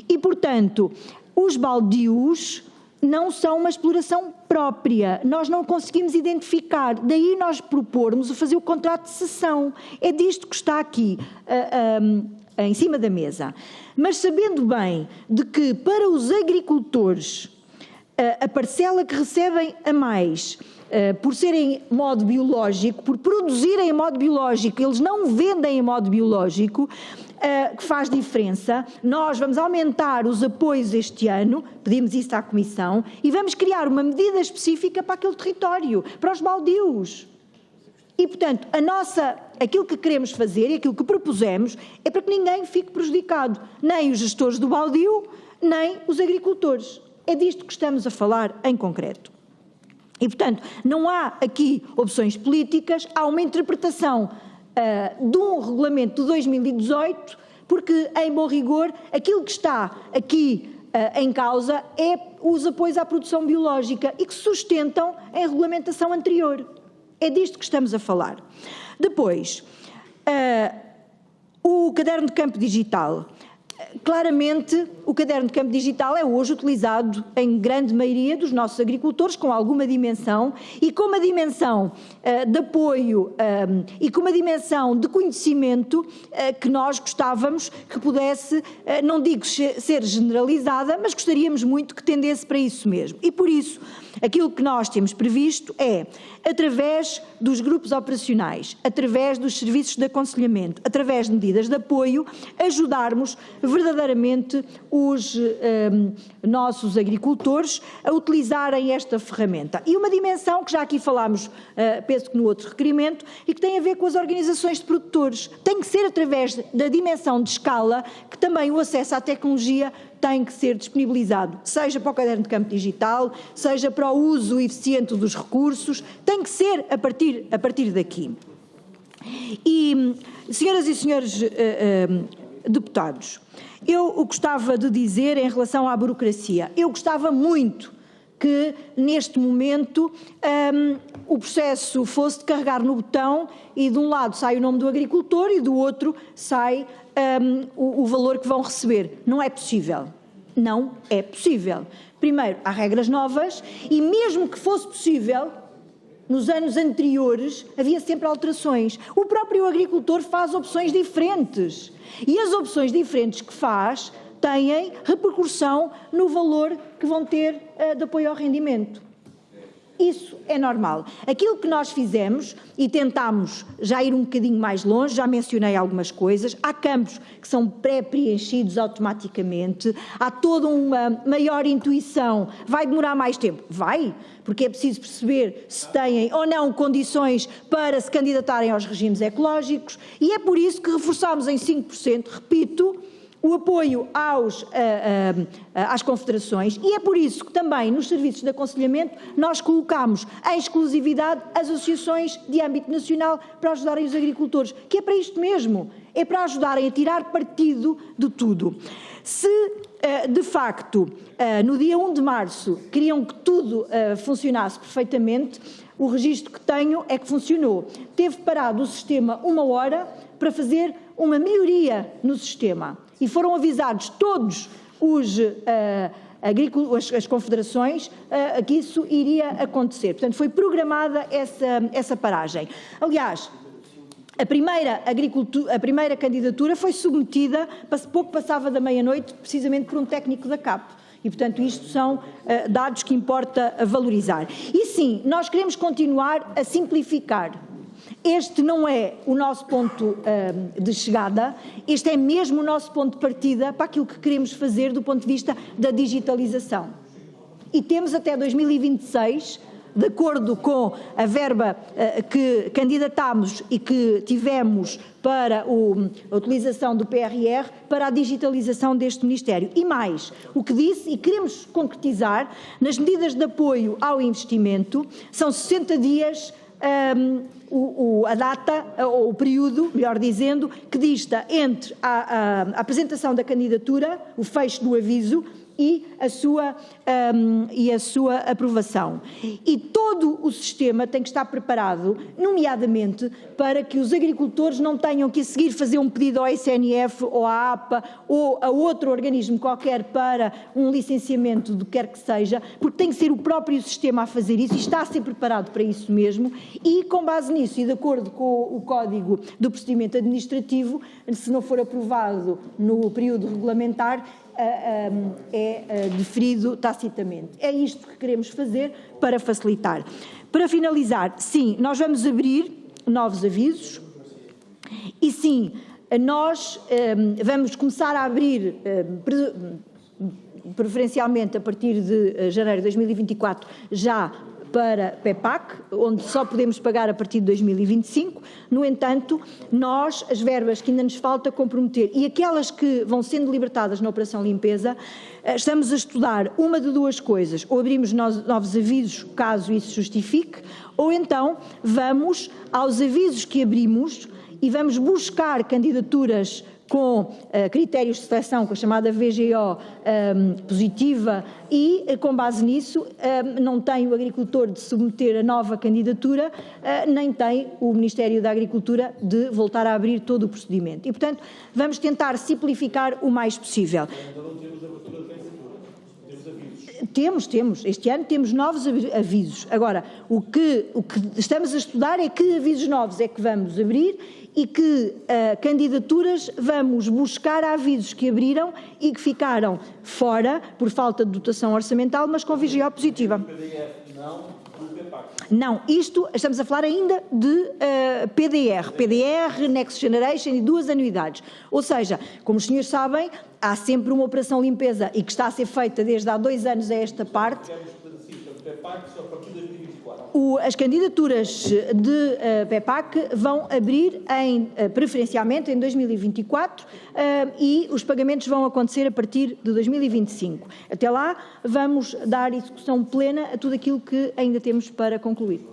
E, portanto, os baldios não são uma exploração própria. Nós não conseguimos identificar. Daí nós propormos fazer o contrato de cessão. É disto que está aqui em cima da mesa. Mas sabendo bem de que para os agricultores a parcela que recebem a mais por serem em modo biológico, por produzirem em modo biológico, eles não vendem em modo biológico, que faz diferença. Nós vamos aumentar os apoios este ano, pedimos isso à Comissão, e vamos criar uma medida específica para aquele território, para os baldios. E, portanto, aquilo que queremos fazer e aquilo que propusemos é para que ninguém fique prejudicado, nem os gestores do baldio, nem os agricultores. É disto que estamos a falar em concreto. E, portanto, não há aqui opções políticas, há uma interpretação de um regulamento de 2018 porque, em bom rigor, aquilo que está aqui em causa é os apoios à produção biológica e que se sustentam em regulamentação anterior. É disto que estamos a falar. Depois, o caderno de campo digital. Claramente, o caderno de campo digital é hoje utilizado em grande maioria dos nossos agricultores com alguma dimensão e com uma dimensão de apoio e com uma dimensão de conhecimento que nós gostávamos que pudesse, não digo ser generalizada, mas gostaríamos muito que tendesse para isso mesmo. E por isso, aquilo que nós temos previsto é, através dos grupos operacionais, através dos serviços de aconselhamento, através de medidas de apoio, ajudarmos verdadeiramente os nossos agricultores a utilizarem esta ferramenta. E uma dimensão que já aqui falámos, penso que no outro requerimento, e que tem a ver com as organizações de produtores. Tem que ser através da dimensão de escala que também o acesso à tecnologia tem que ser disponibilizado, seja para o caderno de campo digital, seja para o uso eficiente dos recursos, tem que ser a partir daqui. E, senhoras e senhores deputados, eu gostava de dizer em relação à burocracia, eu gostava muito que neste momento o processo fosse de carregar no botão e de um lado sai o nome do agricultor e do outro sai o valor que vão receber. Não é possível. Não é possível. Primeiro, há regras novas e mesmo que fosse possível, nos anos anteriores havia sempre alterações. O próprio agricultor faz opções diferentes e as opções diferentes que faz têm repercussão no valor que vão ter de apoio ao rendimento. Isso é normal. Aquilo que nós fizemos e tentámos já ir um bocadinho mais longe, já mencionei algumas coisas, há campos que são pré-preenchidos automaticamente, há toda uma maior intuição, vai demorar mais tempo? Vai, porque é preciso perceber se têm ou não condições para se candidatarem aos regimes ecológicos e é por isso que reforçámos em 5%, repito, o apoio às confederações e é por isso que também nos serviços de aconselhamento nós colocamos em exclusividade as associações de âmbito nacional para ajudarem os agricultores, que é para isto mesmo, é para ajudarem a tirar partido de tudo. Se de facto no dia 1 de março queriam que tudo funcionasse perfeitamente, o registro que tenho é que funcionou. Teve parado o sistema 1 hora para fazer uma melhoria no sistema. E foram avisados todos as confederações que isso iria acontecer. Portanto, foi programada essa paragem. Aliás, a primeira candidatura foi submetida, pouco passava da meia-noite, precisamente por um técnico da CAP. E, portanto, isto são dados que importa valorizar. E sim, nós queremos continuar a simplificar. Este não é o nosso ponto de chegada, este é mesmo o nosso ponto de partida para aquilo que queremos fazer do ponto de vista da digitalização. E temos até 2026, de acordo com a verba que candidatámos e que tivemos para a utilização do PRR, para a digitalização deste Ministério. E mais, o que disse, e queremos concretizar, nas medidas de apoio ao investimento, são 60 dias a data, ou o período, melhor dizendo, que dista entre a apresentação da candidatura, o fecho do aviso e a sua aprovação. E todo o sistema tem que estar preparado, nomeadamente, para que os agricultores não tenham que a seguir fazer um pedido ao SNF ou à APA ou a outro organismo qualquer para um licenciamento do que quer que seja, porque tem que ser o próprio sistema a fazer isso e está a ser preparado para isso mesmo e, com base nisso e de acordo com o Código do Procedimento Administrativo, se não for aprovado no período regulamentar, é deferido tacitamente. É isto que queremos fazer para facilitar. Para finalizar, sim, nós vamos abrir novos avisos e sim, nós vamos começar a abrir preferencialmente a partir de janeiro de 2024 já para PEPAC, onde só podemos pagar a partir de 2025. No entanto, nós, as verbas que ainda nos falta comprometer e aquelas que vão sendo libertadas na Operação Limpeza, estamos a estudar uma de duas coisas, ou abrimos novos avisos, caso isso justifique, ou então vamos aos avisos que abrimos e vamos buscar candidaturas com critérios de seleção, com a chamada VGO positiva, e com base nisso não tem o agricultor de submeter a nova candidatura, nem tem o Ministério da Agricultura de voltar a abrir todo o procedimento. E, portanto, vamos tentar simplificar o mais possível. Temos. Este ano temos novos avisos. Agora, o que estamos a estudar é que avisos novos é que vamos abrir e que candidaturas vamos buscar a avisos que abriram e que ficaram fora por falta de dotação orçamental, mas com VGO positiva. Não, isto estamos a falar ainda de PDR, Next Generation e 2 anuidades. Ou seja, como os senhores sabem, há sempre uma operação limpeza e que está a ser feita desde há 2 anos a esta parte. As candidaturas de PEPAC vão abrir preferencialmente em 2024 e os pagamentos vão acontecer a partir de 2025. Até lá vamos dar execução plena a tudo aquilo que ainda temos para concluir.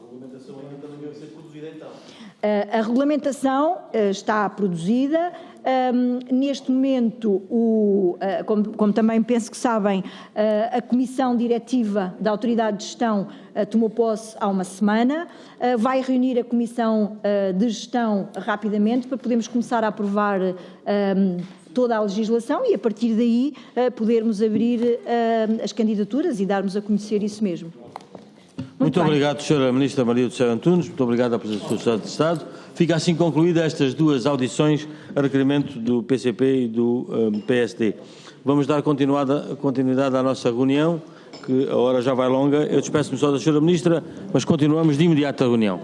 A regulamentação está produzida. Neste momento, como também penso que sabem, a Comissão Diretiva da Autoridade de Gestão tomou posse há uma semana, vai reunir a Comissão de Gestão rapidamente para podermos começar a aprovar toda a legislação e, a partir daí, podermos abrir as candidaturas e darmos a conhecer isso mesmo. Muito obrigado, Sra. Ministra Maria do Céu Antunes. Muito obrigado à Presidente do Estado de Estado. Fica assim concluída estas 2 audições a requerimento do PCP e do PSD. Vamos dar continuidade à nossa reunião, que a hora já vai longa. Eu despeço-me só da Sra. Ministra, mas continuamos de imediato a reunião.